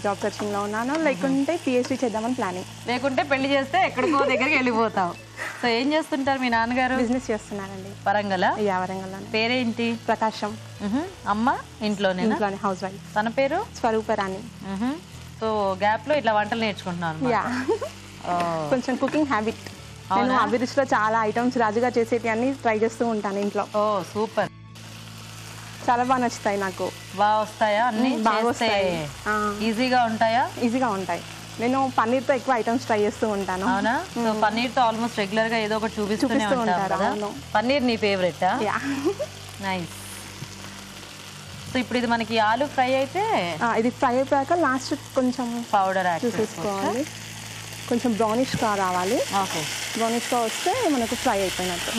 జాబ్ సర్చింగ్ లో ఉన్నాను. లేకుంటే పిహెచ్డీ చేద్దామని ప్లానింగ్.
లేకుంటే పెళ్లి చేస్తే ఎక్కడికో దగ్గరికి వెళ్ళిపోతావు. సో ఏం చేస్తుంటారు మీ నాన్నగారు?
బిజినెస్ చేస్తున్నారండి.
వరంగల్?
వరంగల్.
పేరేంటి?
ప్రకాశం.
అమ్మ ఇంట్లోనే
హౌస్ వైఫ్.
తన పేరు
స్వరూపరాణి.
సో గ్యాప్ లో ఇట్లా వంటలు నేర్చుకుంటున్నాను.
కొంచెం కుకింగ్ హ్యాబిట్. నేను అభిరుచిలో చాలా ఐటమ్స్ రాజుగా చేసేటి అన్ని ట్రై చేస్తూ ఉంటాను ఇంట్లో.
ఓ సూపర్.
చాలా బాగా నచ్చుతాయి నాకు.
బాగా వస్తాయా అన్ని?
బాగా వస్తాయి.
ఈజీగా ఉంటాయా?
ఈజీగా ఉంటాయి. నేను పన్నీర్తో ఎక్కువ ఐటమ్స్ ట్రై చేస్తూ ఉంటాను.
అవునా? సో పన్నీర్తో ఆల్మోస్ట్ రెగ్యులర్ గా ఏదో ఒకటి చూపిస్తూనే ఉంటారు. పన్నీర్ నీ ఫేవరెటా? నైస్. సో ఇప్పుడు ఇది మనకి ఆలు ఫ్రై అయితే,
ఇది ఫ్రై అయిపోయాక లాస్ట్ కొంచెం
పౌడర్ యాడ్
చేసుకోవాలి. కొంచెం బ్రౌనిష్ గా రావాలి.
ఓకే
బ్రౌనిష్ గా వస్తే మనకు ఫ్రై అయిపోయినట్టు.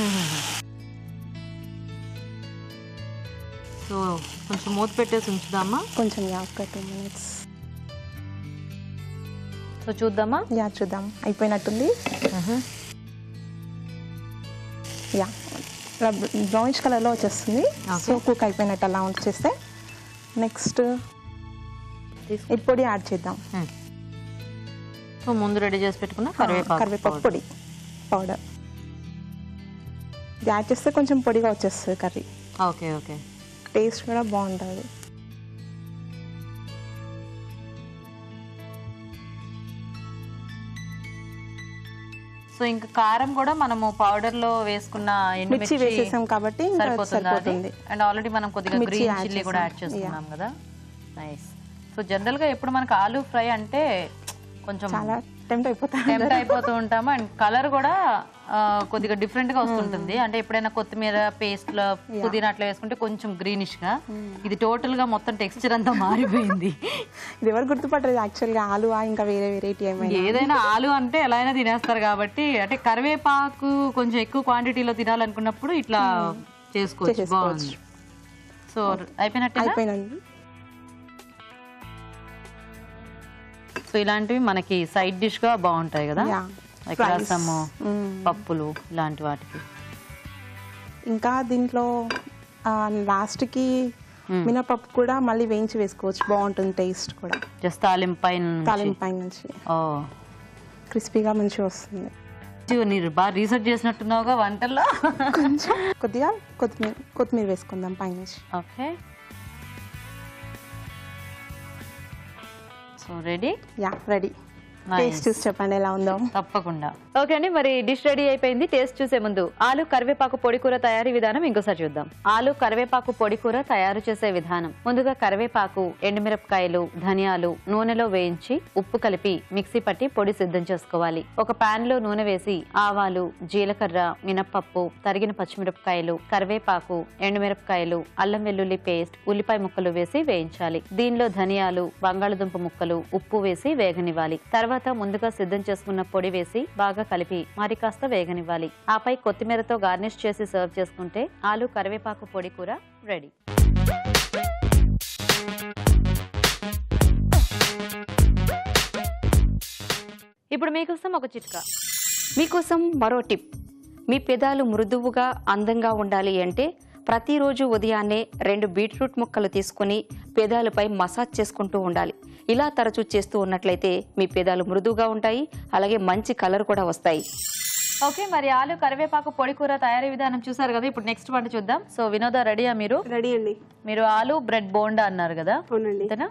సో కొంచెం మూత పెట్టేసి ఉంచుదామా?
కొంచెం ఒక 2 minutes.
సో చూద్దామా?
చూద్దాం. అయిపోయినట్టుంది. బ్రౌనిష్ కలర్లో వచ్చేస్తుంది. సో కుక్ అయిపోయినట్టు అలా ఉంచేస్తే నెక్స్ట్ ఈ పొడి యాడ్ చేద్దాం.
సో ముందు రెడీ చేసి పెట్టుకున్న
కరివేపాకు పొడి పౌడర్ యాడ్ చేస్తే కొంచెం పొడిగా వచ్చేస్తుంది కర్రీ.
Okay okay.
టేస్ట్ కూడా బాగుంటుంది.
సో ఇంకా కారం కూడా మనము పౌడర్ లో వేసుకున్న
మిర్చి వేసేసాం కాబట్టి సరిపోతుంది.
అండ్ ఆల్రెడీ మనం కొద్దిగా గ్రీన్ చిల్లీ కూడా యాడ్ చేస్తున్నాం కదా. నైస్. సో జనరల్ గా ఎప్పుడు మనకు ఆలు ఫ్రై అంటే కొంచెం
చాలా టెంప్ట్
అయిపోతూ ఉంటాము. అండ్ కలర్ కూడా కొద్దిగా డిఫరెంట్ గా వస్తుంటుంది. అంటే ఎప్పుడైనా కొత్తిమీర పేస్ట్ లో పుదీనా అట్లా వేసుకుంటే కొంచెం గ్రీనిష్ గా, ఇది టోటల్ గా మొత్తం టెక్స్చర్ అంతా మారిపోయింది.
ఇది ఎవరు గుర్తుపట్టలేదు యాక్చువల్గా. ఆలు ఇంకా వేరే వెరైటీ
ఏదైనా ఆలు అంటే ఎలా అయినా తినేస్తారు కాబట్టి, అంటే కరివేపాకు కొంచెం ఎక్కువ క్వాంటిటీలో తినాలనుకున్నప్పుడు ఇట్లా చేసుకోవచ్చు. బాగుంది. సో అయిపోయినట్టు. సో ఇలాంటివి మనకి సైడ్ డిష్ గా బాగుంటాయి కదా, రసము, పప్పులు ఇలాంటి వాటికి.
ఇంకా దీంట్లో లాస్ట్ కి మినపప్పు కూడా మళ్ళీ వేయించి వేసుకోవచ్చు. బాగుంటుంది టేస్ట్ కూడా.
జస్ట్ తాలింపై
నుంచి క్రిస్పీగా మంచిగా వస్తుంది.
మీరు బాగా రీసెర్చ్ చేసినట్టున్నావుగా వంటల్లో.
కొంచెం కొద్దిగా కొత్తిమీర వేసుకుందాం పైనుంచి.
Okay. So ready.
Ready. Taste చూసి చెప్పండి ఎలా ఉందో.
తప్పకుండా. ఓకే అండి, మరి డిష్ రెడీ అయిపోయింది. టేస్ట్ చూసే ముందు ఆలు కరివేపాకు పొడి కూర తయారీ విధానం ఇంకోసారి చూద్దాం. ఆలు కరివేపాకు పొడి కూర తయారు చేసే విధానం. ముందుగా కరివేపాకు, ఎండుమిరపకాయలు, ధనియాలు నూనెలో వేయించి ఉప్పు కలిపి మిక్సీ పట్టి పొడి సిద్ధం చేసుకోవాలి. ఒక పాన్ లో నూనె వేసి ఆవాలు, జీలకర్ర, మినప్పప్పు, తరిగిన పచ్చిమిరపకాయలు, కరివేపాకు, ఎండుమిరపకాయలు, అల్లం వెల్లుల్లి పేస్ట్, ఉల్లిపాయ ముక్కలు వేసి వేయించాలి. దీనిలో ధనియాలు, బంగాళదుంప ముక్కలు, ఉప్పు వేసి వేగనివ్వాలి. తర్వాత ముందుగా సిద్ధం చేసుకున్న పొడి వేసి బాగా కలిపి మరి కాస్త వేగనివ్వాలి. ఆపై కొత్తిమీరతో గార్నిష్ చేసి సర్వ్ చేసుకుంటే ఆలు కరివేపాకు పొడి కూర రెడీ. ఇప్పుడు మీకోసం ఒక చిట్కా.
మీకోసం మరో టిప్. మీ పెదాలు మృదువుగా అందంగా ఉండాలి అంటే ప్రతిరోజు ఉదయాన్నే 2 బీట్రూట్ ముక్కలు తీసుకుని పెదాలపై మసాజ్ చేసుకుంటూ ఉండాలి. ఇలా తరచూ చేస్తూ ఉన్నట్లయితే మీ పెదాలు మృదువుగా ఉంటాయి, అలాగే మంచి కలర్ కూడా వస్తాయి.
ఓకే, మరి ఆలు కరివేపాకు పొడి కూర తయారీ విధానం చూసారు కదా. ఇప్పుడు నెక్స్ట్ వంట చూద్దాం. సో వినోద, రెడీయా మీరు?
రెడీ అండి.
మీరు ఆలు బ్రెడ్ బోండా అన్నారు కదా.
అవునండి.
అంతేనా?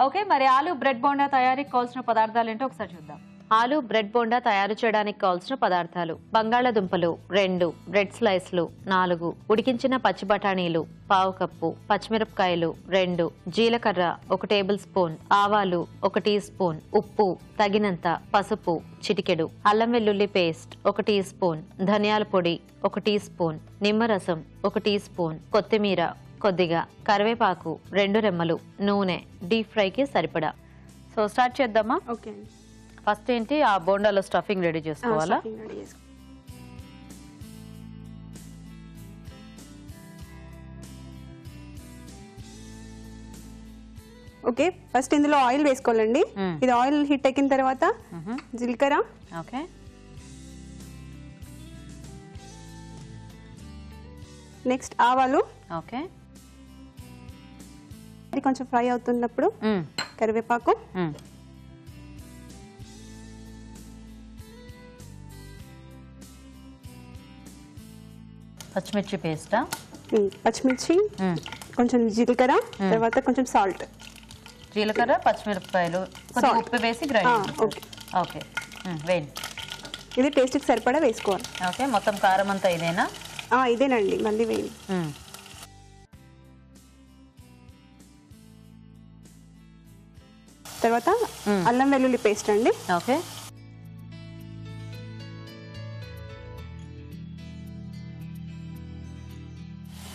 ఓకే, మరి ఆలు బ్రెడ్ బోండా తయారీకి కావాల్సిన పదార్థాలు ఏంటో ఒకసారి చూద్దాం. ఆలు బ్రెడ్ బోండా తయారు చేయడానికి కావాల్సిన పదార్థాలు: బంగాళాదుంపలు 2, బ్రెడ్ స్లైస్లు 4, ఉడికించిన పచ్చి బఠానీలు 1/2 కప్పు, పచ్చిమిరపకాయలు 2, జీలకర్ర 1 టేబుల్ స్పూన్, ఆవాలు 1 టీ స్పూన్, ఉప్పు తగినంత, పసుపు చిటికెడు, అల్లం వెల్లుల్లి పేస్ట్ 1 టీ స్పూన్, ధనియాల పొడి 1 టీ స్పూన్, నిమ్మరసం 1 టీ స్పూన్, కొత్తిమీర కొద్దిగా, కరివేపాకు 2 రెమ్మలు, నూనె డీప్ ఫ్రైకి సరిపడా. సో స్టార్ట్ చేద్దామా?
ఓకే అండి.
ఫస్ట్ ఏంటి, ఆ బోండాలో స్టఫింగ్ రెడీ చేసుకోవాలా?
రెడీ చేసుకో. ఓకే, ఫస్ట్ ఇందులో ఆయిల్ వేసుకోవాలండి. ఇది ఆయిల్ హీట్ ఎక్కిన తర్వాత జీలకర్ర,
ఓకే,
నెక్స్ట్ ఆవాలు,
ఓకే,
ఇది కొంచెం ఫ్రై అవుతున్నప్పుడు కరివేపాకు,
పచ్చిమిర్చి పేస్టా?
పచ్చిమిర్చి, కొంచెం జీలకర్ర, తర్వాత కొంచెం సాల్ట్.
జీలకర్ర, పచ్చిమిరపకాయలు, కొద్దిగా ఉప్పు వేసి గ్రైండ్.
ఓకే
ఓకే, వేయండి.
ఇది టేస్ట్కి సరిపడా వేసుకోవాలి.
ఓకే, మొత్తం కారం అంతా ఇదేనా?
ఇదేనండి, మళ్ళీ వేయండి. తర్వాత అల్లం వెల్లుల్లి పేస్ట్ అండి.
ఓకే,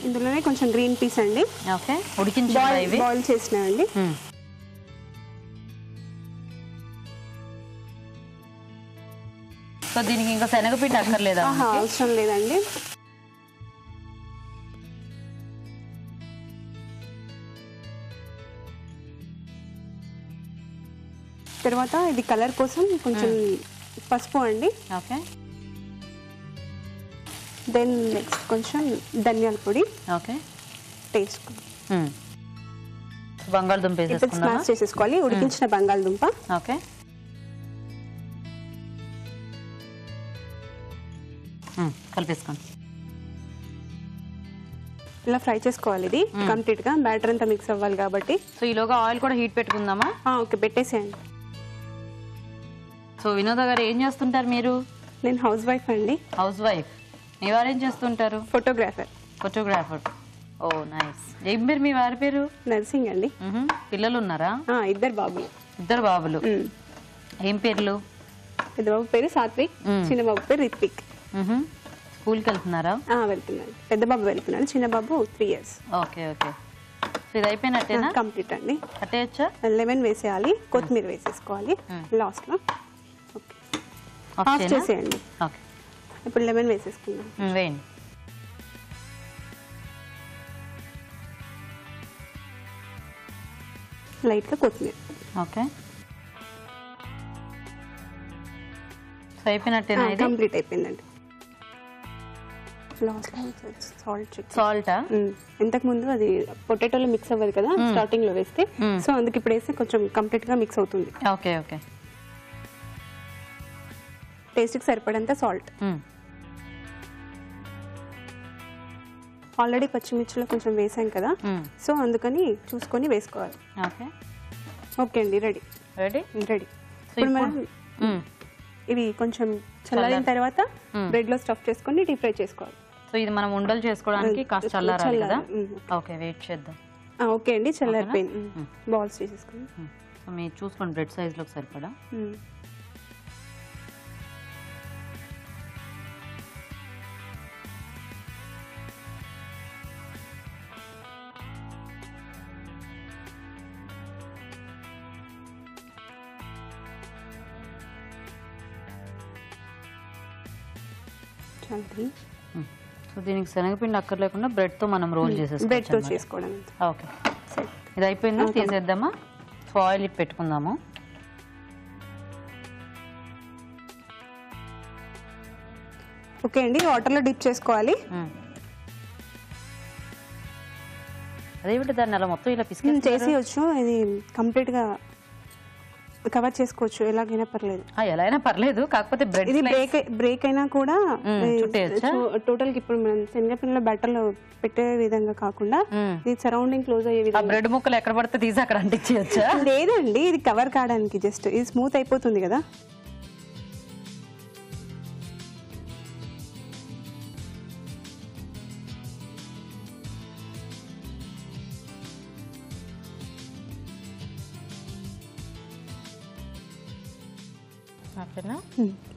ఇందులోనే కొంచెం గ్రీన్ పీస్ అండి.
ఓకే, ఉడికించి
బాయిల్ చేసినాయండి.
సో దీనికి ఇంకా శనగపిండి అక్కర్లేదా?
అవసరం లేదండి. తర్వాత ఇది కలర్ కోసం కొంచెం పసుపు అండి.
ఓకే,
దెన్ నెక్స్ట్ కొంచెం ధనియాల పొడి.
ఓకే,
టేస్ట్
బంగాళదుంప
స్మాష్ చేసేసుకోవాలి. ఉడికించిన బంగాళదుంప.
ఓకే, కలిపేసుకోండి.
ఇలా ఫ్రై చేసుకోవాలి. ఇది కంప్లీట్ గా బ్యాటర్ అంతా మిక్స్ అవ్వాలి కాబట్టి.
సో ఈలోగా ఆయిల్ కూడా హీట్ పెట్టుకుందామా?
ఓకే, పెట్టేసేయండి.
సో వినోద గారు, ఏం చేస్తుంటారు మీరు?
నేను హౌస్ వైఫ్ అండి.
Housewife. మీ వారు ఏం చేస్తుంటారు?
ఫోటోగ్రాఫర్.
ఫోటోగ్రాఫర్. Oh nice. ఏం పేరు మీ వారి పేరు?
నర్సింగ్ అండి.
పిల్లలు ఉన్నారా?
2 బాబులు.
2 బాబులు. ఏం పేర్లు?
పెద్ద బాబు పేరు సాత్విక్, చిన్న బాబు పేరు రిత్విక్.
స్కూల్కి వెళ్తున్నారా?
వెళ్తున్నాడు. పెద్ద బాబు వెళ్తున్నాడు, చిన్న బాబు 3 years.
Okay okay. సో ఇది అయిపోయినట్టేనా?
కంప్లీట్ అండి.
కట్టేయచ్చా?
లెమన్ వేసేయాలి, కొత్తిమీర వేసేసుకోవాలి లాస్ట్ లో. ఓకే, ఆఫ్ చేసేయండి.
ఓకే,
ఇప్పుడు లెమన్ వేసేసుకుందాం.
వేయండి.
లైట్ గా కొత్తిమీర.
Okay, so అయిపోయినట్టేనా?
కంప్లీట్ అయిపోయిందండి.
సాల్టా?
ఇంతకు ముందు అది పొటాటోలో మిక్స్ అవ్వదు కదా స్టార్టింగ్ లో వేస్తే, సో అందుకు ఇప్పుడు వేస్తే కొంచెం కంప్లీట్ గా మిక్స్ అవుతుంది.
Okay okay.
టేస్ట్ కి సరిపడంత సాల్ట్. ఆల్రెడీ పచ్చిమిర్చిలో కొంచెం వేసాం కదా, సో అందుకని చూసుకొని వేసుకోవాలి.
ఓకే
ఓకే అండి, రెడీ.
రెడీ.
రెడీ.
ఇప్పుడు మనం ఇవి కొంచెం చల్లారిన తర్వాత బ్రెడ్ లో స్టఫ్ చేసుకొని డీప్ ఫ్రై చేసుకోవాలి.
సో ఇది మనం ఉండలు చేసుకోవడానికి కాస్త చల్లారాలి కదా. ఓకే, వెయిట్ చేద్దాం.
ఓకే అండి, చల్లారిపోయింది. బాల్స్ చేసేసుకోండి.
సో మీరు చూసుకోండి బ్రెడ్ సైజ్లోకి సరిపడా. సో దీనికి శనగపిండి అక్కర్లేకుండా బ్రెడ్తో మనం రోల్
బ్రెడ్ తో చేసుకోవడం.
ఓకే, ఇది అయిపోయిందా? తీసేద్దామా? సో ఆయిల్ పెట్టుకుందాము.
ఓకే అండి, వాటర్లో డిప్ చేసుకోవాలి.
అదేమిటి దాన్ని అలా మొత్తం ఇలా
చేసేయచ్చు. ఇది కంప్లీట్ గా కవర్ చేసుకోవచ్చు, ఎలాగైనా పర్లేదు.
ఎలా అయినా పర్లేదు, కాకపోతే బ్రెడ్
ఇది బ్రేక్ అయినా కూడా టోటల్ ఇప్పుడు మనం శనగపిండిలో బటర్ లో పెట్టే విధంగా కాకుండా ఇది సరౌండింగ్ క్లోజ్ అయ్యే విధంగా.
బ్రెడ్ ముక్కలు ఎక్కడ పడితే తీసి అక్కడ అంటించవచ్చా?
లేదండి, ఇది కవర్ కావడానికి జస్ట్ ఇది స్మూత్ అయిపోతుంది కదా.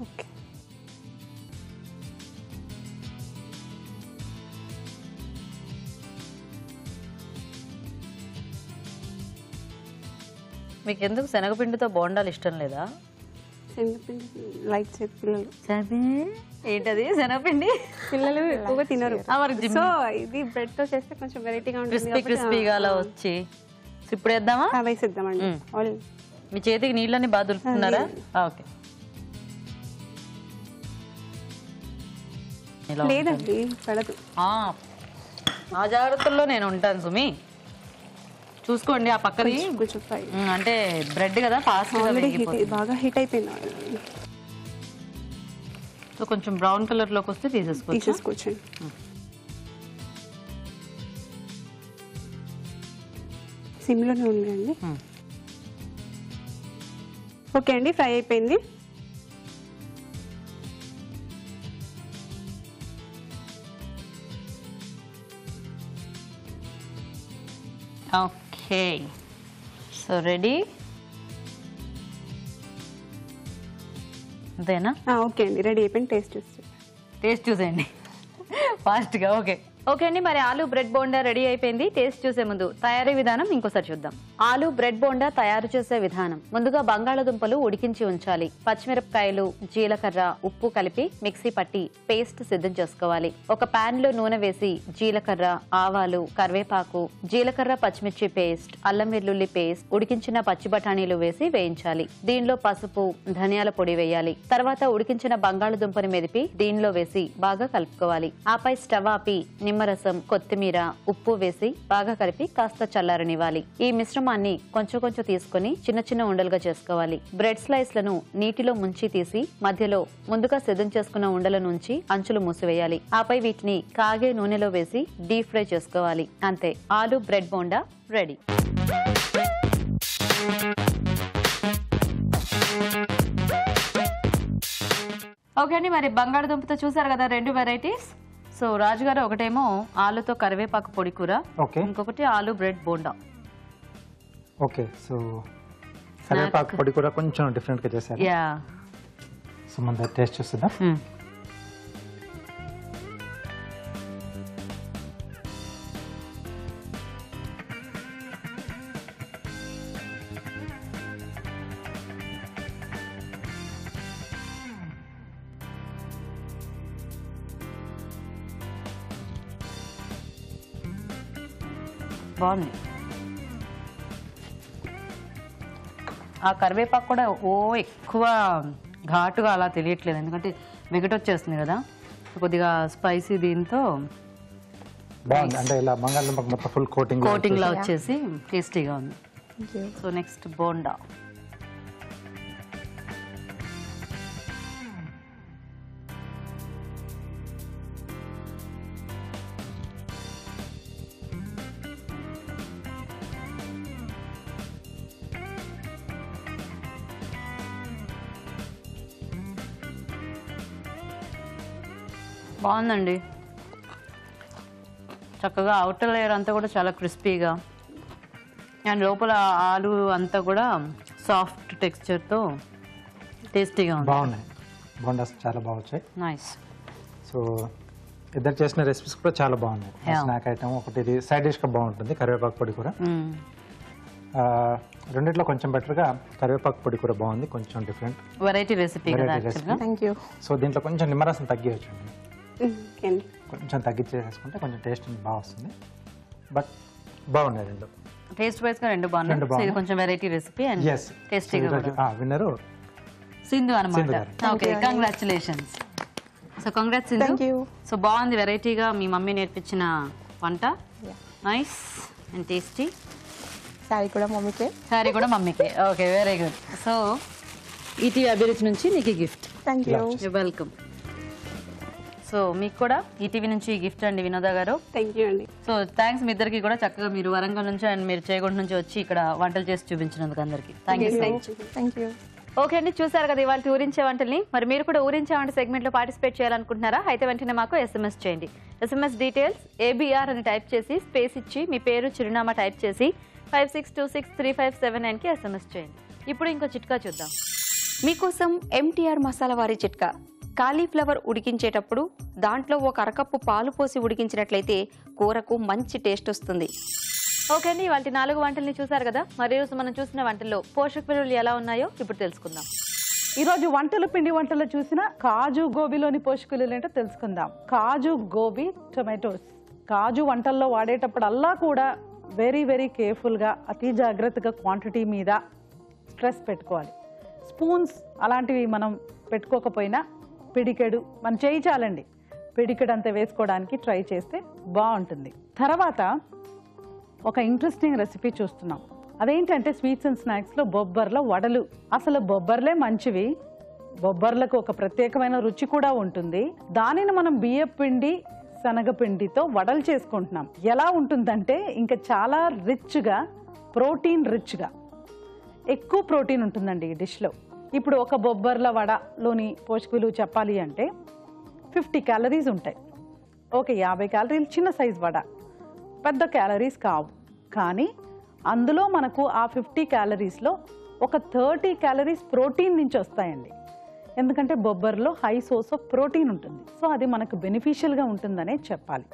ఓకే,
మీకు ఎందుకు శనగపిండితో బోండాలు ఇష్టం లేదా?
శనగపిండి లైక్ చేసి పిల్లలు.
ఏంటది శనగపిండి?
పిల్లలు ఎక్కువగా తినరు. సో ఇది బ్రెడ్ తో చేస్తే కొంచెం వెరైటీగా ఉంటుంది,
క్రిస్పీగా అలా వచ్చి. ఇప్పుడు వేద్దామా?
వేసేద్దామండి.
మీ చేతికి నీళ్ళని బాగా దులుపుతున్నారా? ఓకే,
లేదండి పడదు.
ఆ జాగ్రత్తల్లో నేను ఉంటాను సుమి. చూసుకోండి ఆ పక్కది
కొంచెం ఫ్రై,
అంటే బ్రెడ్ కదా ఫాస్ట్
బాగా హీట్ అయిపోయింది.
సో కొంచెం బ్రౌన్ కలర్ లోకి వస్తే తీసేసుకోవచ్చు.
సిమ్లోనే ఉందండి. ఓకే అండి, ఫ్రై అయిపోయింది.
ఓకే, సో రెడీ అంతేనా?
ఓకే అండి, రెడీ అయిపోయింది.
టేస్ట్ చూసేయండి ఫాస్ట్గా. ఓకే ఓకే అండి, మరి ఆలు బ్రెడ్ బోండా రెడీ అయిపోయింది. టేస్ట్ చూసే ముందు తయారీ విధానం ఇంకోసారి చూద్దాం. ఆలు బ్రెడ్ బోండా తయారు చేసే విధానం: ముందుగా బంగాళదుంపలు ఉడికించి ఉంచాలి. పచ్చిమిరపకాయలు, జీలకర్ర, ఉప్పు కలిపి మిక్సీ పట్టి పేస్ట్ సిద్ధం చేసుకోవాలి. ఒక పాన్ లో నూనె వేసి జీలకర్ర, ఆవాలు, కరివేపాకు, జీలకర్ర పచ్చిమిర్చి పేస్ట్, అల్లం వెల్లుల్లి పేస్ట్, ఉడికించిన పచ్చి బఠానీలు వేసి వేయించాలి. దీనిలో పసుపు, ధనియాల పొడి వేయాలి. తర్వాత ఉడికించిన బంగాళదుంపని మెదిపి దీనిలో వేసి బాగా కలుపుకోవాలి. ఆపై స్టవ్ ఆపి నిమ్మరసం, కొత్తిమీర, ఉప్పు వేసి బాగా కలిపి కాస్త చల్లారనివ్వాలి. ఈ మిశ్రమాన్ని కొంచెం కొంచెం తీసుకుని చిన్న చిన్న ఉండలుగా చేసుకోవాలి. బ్రెడ్ స్లైస్ లను నీటిలో ముంచి తీసి మధ్యలో ముందుగా సిద్ధం చేసుకున్న ఉండల నుంచి అంచులు మూసివేయాలి. ఆపై వీటిని కాగే నూనెలో వేసి డీప్ ఫ్రై చేసుకోవాలి. అంతే, ఆలు బ్రెడ్ బోండా రెడీ. ఓకే అండి, మరి బంగాళదుంపతో చూసారు కదా రెండు వెరైటీస్. సో రాజుగారు ఒకటేమో ఆలుతో కరివేపాకు పొడి కూర, ఇంకొకటి ఆలు బ్రెడ్ బోండా.
ఓకే, సో కరివేపాకు పొడి కూర కొంచెం డిఫరెంట్ గా చేశారు.
యా,
సో మన టేస్ట్ చూస్తుందా?
బాగుంది. ఆ కరివేపాకు కూడా ఎక్కువ ఘాటుగా అలా తెలియట్లేదు, ఎందుకంటే వెగటొచ్చేస్తుంది కదా. కొద్దిగా స్పైసీ దీంతో
బాగుంది. అంటే ఇలా బంగాళదుంప మొత్తం ఫుల్ కోటింగ్
లా వచ్చేసి టేస్టీగా ఉంది. So next bonda. బాగుందండి. చక్కగా అవుటర్ లేయర్ అంతా కూడా చాలా క్రిస్పీగా అండ్ లోపల ఆలు అంతా కూడా సాఫ్ట్ టెక్స్చర్తో టేస్టీగా ఉంది.
బాగున్నాయి బోండాస్, చాలా బాగా వచ్చాయి.
నైస్.
సో ఇద్దరు చేసిన రెసిపీస్ కూడా చాలా బాగున్నాయి. స్నాక్ ఐటమ్ ఒకటి ఇది సైడ్ డిష్గా బాగుంటుంది, కరివేపాకు పొడి కూర. రెండిట్లో కొంచెం బెటర్గా కరివేపాకు పొడి కూర బాగుంది, కొంచెం డిఫరెంట్
వెరైటీ రెసిపీ కదా యాక్చువల్గా.
Thank you.
సో దీంట్లో కొంచెం నిమ్మరసం తగ్గియచ్చండి,
ఓకే అండి.
కొంచెం తగ్గించేసుకుంటే కొంచెం టేస్ట్ బాగా వస్తుంది. బట్ బాగున్నాయి రెండు.
టేస్ట్ వైస్ గా రెండు బాగున్నాయి. ఇది కొంచెం వెరైటీ రెసిపీ అండ్
ఎస్,
టేస్టీగా.
విన్నరు
సింధు అన్నమాట.
సింధు గారు.
Okay, congratulations. So congrats Sindhu.
Thank you.
So బాగుంది, వెరైటీగా మీ మమ్మీ నేర్పించిన వంట. Nice and tasty.
సారీ కూడా మమ్మీకే.
సారీ కూడా మమ్మీకి. Okay, very good. So ETV అభిరుచి నుంచి నీకు gift.
Thank you.
Welcome. So మీకు కూడా ఈటీవీ నుంచి గిఫ్ట్ అండి వినోద గారు.
థ్యాంక్ యూ అండి.
సో థ్యాంక్స్ మీ ఇద్దరికి కూడా. చక్కగా మీరు వరంగల్ నుంచి అండ్ మీరు చేగొండ నుంచి వచ్చి ఇక్కడ వంటలు చేసి చూపించినందుకు అందరికి thank you.
Thank you.
Okay అండి, చూసారు కదా ఇవాళ ఊరించే వంటల్ని. మరి మీరు కూడా ఊరించే వంట సెగ్మెంట్లో పార్టిసిపేట్ చేయాలనుకుంటున్నారా? అయితే వెంటనే మాకు ఎస్ఎంఎస్ చేయండి. ఎస్ఎంఎస్ డీటెయిల్స్ ABR అని టైప్ చేసి స్పేస్ ఇచ్చి మీ పేరు చిరునామా టైప్ చేసి 56263579కి ఎస్ఎంఎస్ చేయండి. ఇప్పుడు ఇంకో చిట్కా చూద్దాం.
మీకోసం MTR మసాలా వారి చిట్కా. కాలీఫ్లవర్ ఉడికించేటప్పుడు దాంట్లో ఒక అరకప్పు పాలు పోసి ఉడికించినట్లయితే కూరకు మంచి టేస్ట్ వస్తుంది.
ఓకే అండి, ఇవాళ 4 వంటల్ని చూసారు కదా. మరి ఈరోజు మనం చూసిన వంటల్లో పోషక విలువలు ఎలా ఉన్నాయో ఇప్పుడు తెలుసుకుందాం.
ఈరోజు వంటలు పిండి వంటల్లో చూసిన కాజు గోబీలోని పోషక విలువలు ఏంటో తెలుసుకుందాం. కాజు గోబీ టొమాటోస్. కాజు వంటల్లో వాడేటప్పుడల్లా కూడా వెరీ వెరీ కేర్ఫుల్గా, అతి జాగ్రత్తగా క్వాంటిటీ మీద స్ట్రెస్ పెట్టుకోవాలి. స్పూన్స్ అలాంటివి మనం పెట్టుకోకపోయినా పిడికెడు మన చేయి చాలండి, పిడికెడు అంతా వేసుకోవడానికి ట్రై చేస్తే బాగుంటుంది. తర్వాత ఒక ఇంట్రెస్టింగ్ రెసిపీ చూస్తున్నాం. అదేంటంటే స్వీట్స్ అండ్ స్నాక్స్లో బొబ్బర్ల వడలు. అసలు బొబ్బర్లే మంచివి, బొబ్బర్లకు ఒక ప్రత్యేకమైన రుచి కూడా ఉంటుంది. దానిని మనం బియ్యపు పిండి శనగపిండితో వడలు చేసుకుంటున్నాం. ఎలా ఉంటుందంటే ఇంకా చాలా రిచ్గా, ప్రోటీన్ రిచ్గా, ఎక్కువ ప్రోటీన్ ఉంటుందండి ఈ డిష్లో. ఇప్పుడు ఒక బొబ్బర్ల వడలోని పోషక విలువ చెప్పాలి అంటే 50 క్యాలరీస్ ఉంటాయి. ఓకే, 50 క్యాలరీలు చిన్న సైజ్ వడ, పెద్ద క్యాలరీస్ కావు. కానీ అందులో మనకు ఆ 50 క్యాలరీస్లో ఒక 30 క్యాలరీస్ ప్రోటీన్ నుంచి వస్తాయండి. ఎందుకంటే బొబ్బర్లో హై సోర్స్ ఆఫ్ ప్రోటీన్ ఉంటుంది. సో అది మనకు బెనిఫిషియల్గా ఉంటుందనే చెప్పాలి.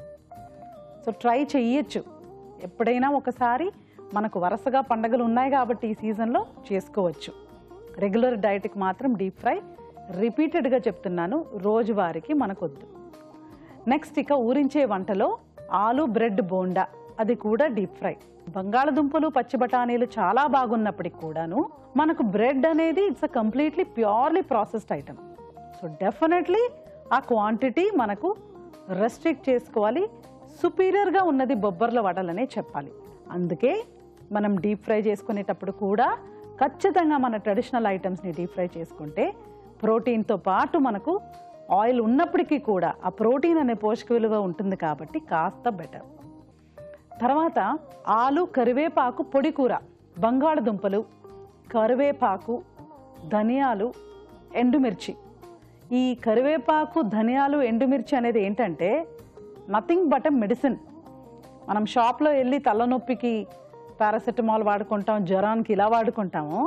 సో ట్రై చెయ్యొచ్చు ఎప్పుడైనా ఒకసారి. మనకు వరుసగా పండగలు ఉన్నాయి కాబట్టి ఈ సీజన్లో చేసుకోవచ్చు. రెగ్యులర్ డైట్కి మాత్రం డీప్ ఫ్రై, రిపీటెడ్గా చెప్తున్నాను, రోజువారీకి మనకొద్దు. నెక్స్ట్ ఇక ఊరించే వంటలో ఆలు బ్రెడ్ బోండా, అది కూడా డీప్ ఫ్రై. బంగాళదుంపలు పచ్చి బఠానీలు చాలా బాగున్నప్పటికి కూడాను మనకు బ్రెడ్ అనేది it's a completely purely processed item. So definitely ఆ క్వాంటిటీ మనకు రెస్ట్రిక్ట్ చేసుకోవాలి. సుపీరియర్గా ఉన్నది బొబ్బర్ల వడలనే చెప్పాలి. అందుకే మనం డీప్ ఫ్రై చేసుకునేటప్పుడు కూడా ఖచ్చితంగా మన ట్రెడిషనల్ ఐటమ్స్ని డీప్ ఫ్రై చేసుకుంటే ప్రోటీన్తో పాటు మనకు ఆయిల్ ఉన్నప్పటికీ కూడా ఆ ప్రోటీన్ అనే పోషక విలువ ఉంటుంది కాబట్టి కాస్త బెటర్. తర్వాత ఆలు కరివేపాకు పొడి కూర. బంగాళదుంపలు, కరివేపాకు, ధనియాలు, ఎండుమిర్చి. ఈ కరివేపాకు, ధనియాలు, ఎండుమిర్చి అనేది ఏంటంటే నథింగ్ బట్ ఎ మెడిసిన్. మనం షాప్లో వెళ్ళి తలనొప్పికి పారాసెటమాల్ వాడుకుంటాం, జ్వరానికి ఇలా వాడుకుంటాము.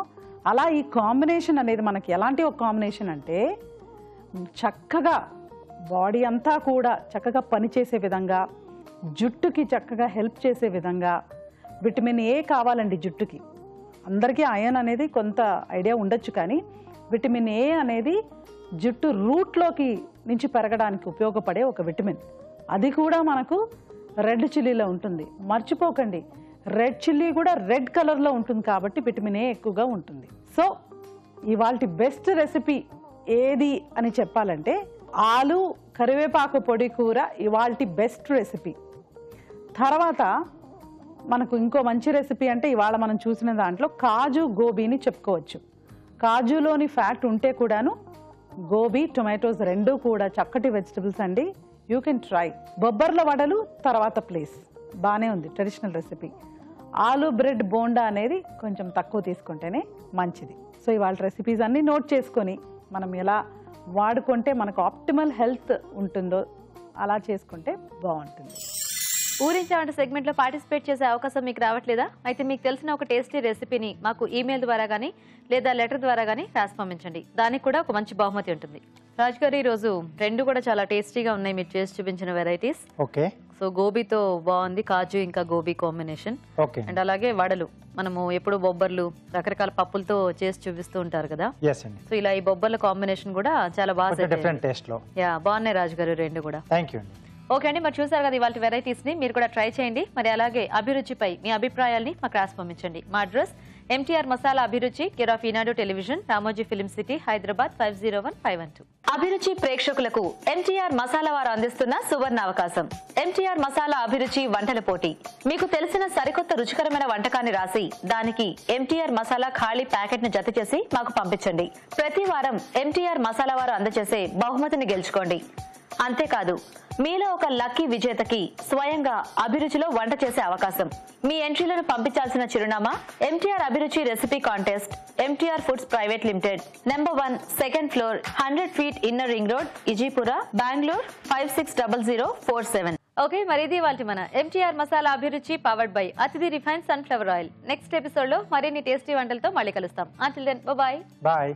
అలా ఈ కాంబినేషన్ అనేది మనకి ఎలాంటి ఒక కాంబినేషన్ అంటే చక్కగా బాడీ అంతా కూడా చక్కగా పనిచేసే విధంగా, జుట్టుకి చక్కగా హెల్ప్ చేసే విధంగా. విటమిన్ ఏ కావాలండి జుట్టుకి. అందరికీ అయన్ అనేది కొంత ఐడియా ఉండొచ్చు, కానీ విటమిన్ ఏ అనేది జుట్టు రూట్లోకి నుంచి పెరగడానికి ఉపయోగపడే ఒక విటమిన్. అది కూడా మనకు రెడ్ చిల్లీలో ఉంటుంది. మర్చిపోకండి, రెడ్ చిల్లీ కూడా రెడ్ కలర్లో ఉంటుంది కాబట్టి విటమిన్ ఏ ఎక్కువగా ఉంటుంది. సో ఇవాల్టి బెస్ట్ రెసిపీ ఏది అని చెప్పాలంటే ఆలు కరివేపాకు పొడి కూర ఇవాల్టి బెస్ట్ రెసిపీ. తర్వాత మనకు ఇంకో మంచి రెసిపీ అంటే ఇవాళ మనం చూసిన దాంట్లో కాజు గోబీని చెప్పుకోవచ్చు. కాజులోని ఫ్యాట్ ఉంటే కూడాను గోబీ, టొమాటోస్ రెండూ కూడా చక్కటి వెజిటబుల్స్ అండి. You can try. బొబ్బర్ల వడలు తర్వాత ప్లేస్ బాగానే ఉంది, ట్రెడిషనల్ రెసిపీ. ఆలు బ్రెడ్ బోండా అనేది కొంచెం తక్కువ తీసుకుంటేనే మంచిది. సో ఇవాళ రెసిపీస్ అన్నీ నోట్ చేసుకొని మనం ఎలా వాడుకుంటే మనకు ఆప్టిమల్ హెల్త్ ఉంటుందో అలా చేసుకుంటే బాగుంటుంది.
ఊరించే వంట సెగ్మెంట్ లో పార్టిసిపేట్ చేసే అవకాశం మీకు రావట్లేదా? అయితే మీకు తెలిసిన ఒక టేస్టీ రెసిపీని మాకు ఈమెయిల్ ద్వారా కానీ లేదా లెటర్ ద్వారా కానీ రాసి పంపించండి. దానికి కూడా ఒక మంచి బహుమతి ఉంటుంది. రాజ్ గారు, ఈ రోజు రెండు కూడా చాలా టేస్టీగా ఉన్నాయి మీరు చేసి చూపించిన వెరైటీస్.
ఓకే.
సో గోబీతో బాగుంది, కాజు ఇంకా గోబీ కాంబినేషన్.
ఓకే.
అండ్ అలాగే వడలు, మనము ఎప్పుడు బొబ్బర్లు రకరకాల పప్పులతో చేసి చూపిస్తూ ఉంటారు కదా.
ఎస్ అండి.
సో ఇలా ఈ బొబ్బర్ల కాంబినేషన్ కూడా చాలా బాగా
డిఫరెంట్ టేస్ట్ లో.
యా, బాగున్నాయి రాజు గారు రెండు కూడా.
థ్యాంక్ యూ అండి.
ఓకే అండి, మరి చూసారు కదా ఇవాళ వెరైటీస్ ని, మీరు కూడా ట్రై చేయండి. మరి అలాగే అభిరుచిపై మీ అభిప్రాయాల్ని మాకు రాసి పంపించండి. మా అడ్రస్ ఎంటీఆర్ మసాలా అభిరుచి, care of Eenadu television, Ramoji film city, Hyderabad 501512. అభిరుచి ప్రేక్షకులకు ఎంటీఆర్ మసాలా వారు అందిస్తున్న సువర్ణ అవకాశం. ఎంటీఆర్ మసాలా అభిరుచి వంటల పోటీ. మీకు తెలిసిన సరికొత్త రుచికరమైన వంటకాన్ని రాసి దానికి ఎంటీఆర్ మసాలా ఖాళీ ప్యాకెట్ ను జత చేసి మాకు పంపించండి. ప్రతి వారం ఎంటీఆర్ మసాలా వారు అందజేసే బహుమతిని గెలుచుకోండి. అంతేకాదు, మీలో ఒక లక్కీ విజేతకి స్వయంగా అభిరుచిలో వంట చేసే అవకాశం. మీ ఎంట్రీలను పంపించాల్సిన చిరునామా MTR Abhiruchi recipe contest, MTR foods private limited, number 1, second floor, 100 feet inner ring road, Ejipura, Bengaluru 560047. Okay, మరి ఇది వాళ్ళ మన MTR masala Abhiruchi powered by Atithi refine sunflower oil. Next episode లో మరిన్ని టేస్టీ వంటలతో మళ్ళీ కలుస్తాం. Until then, bye.
బాయ్.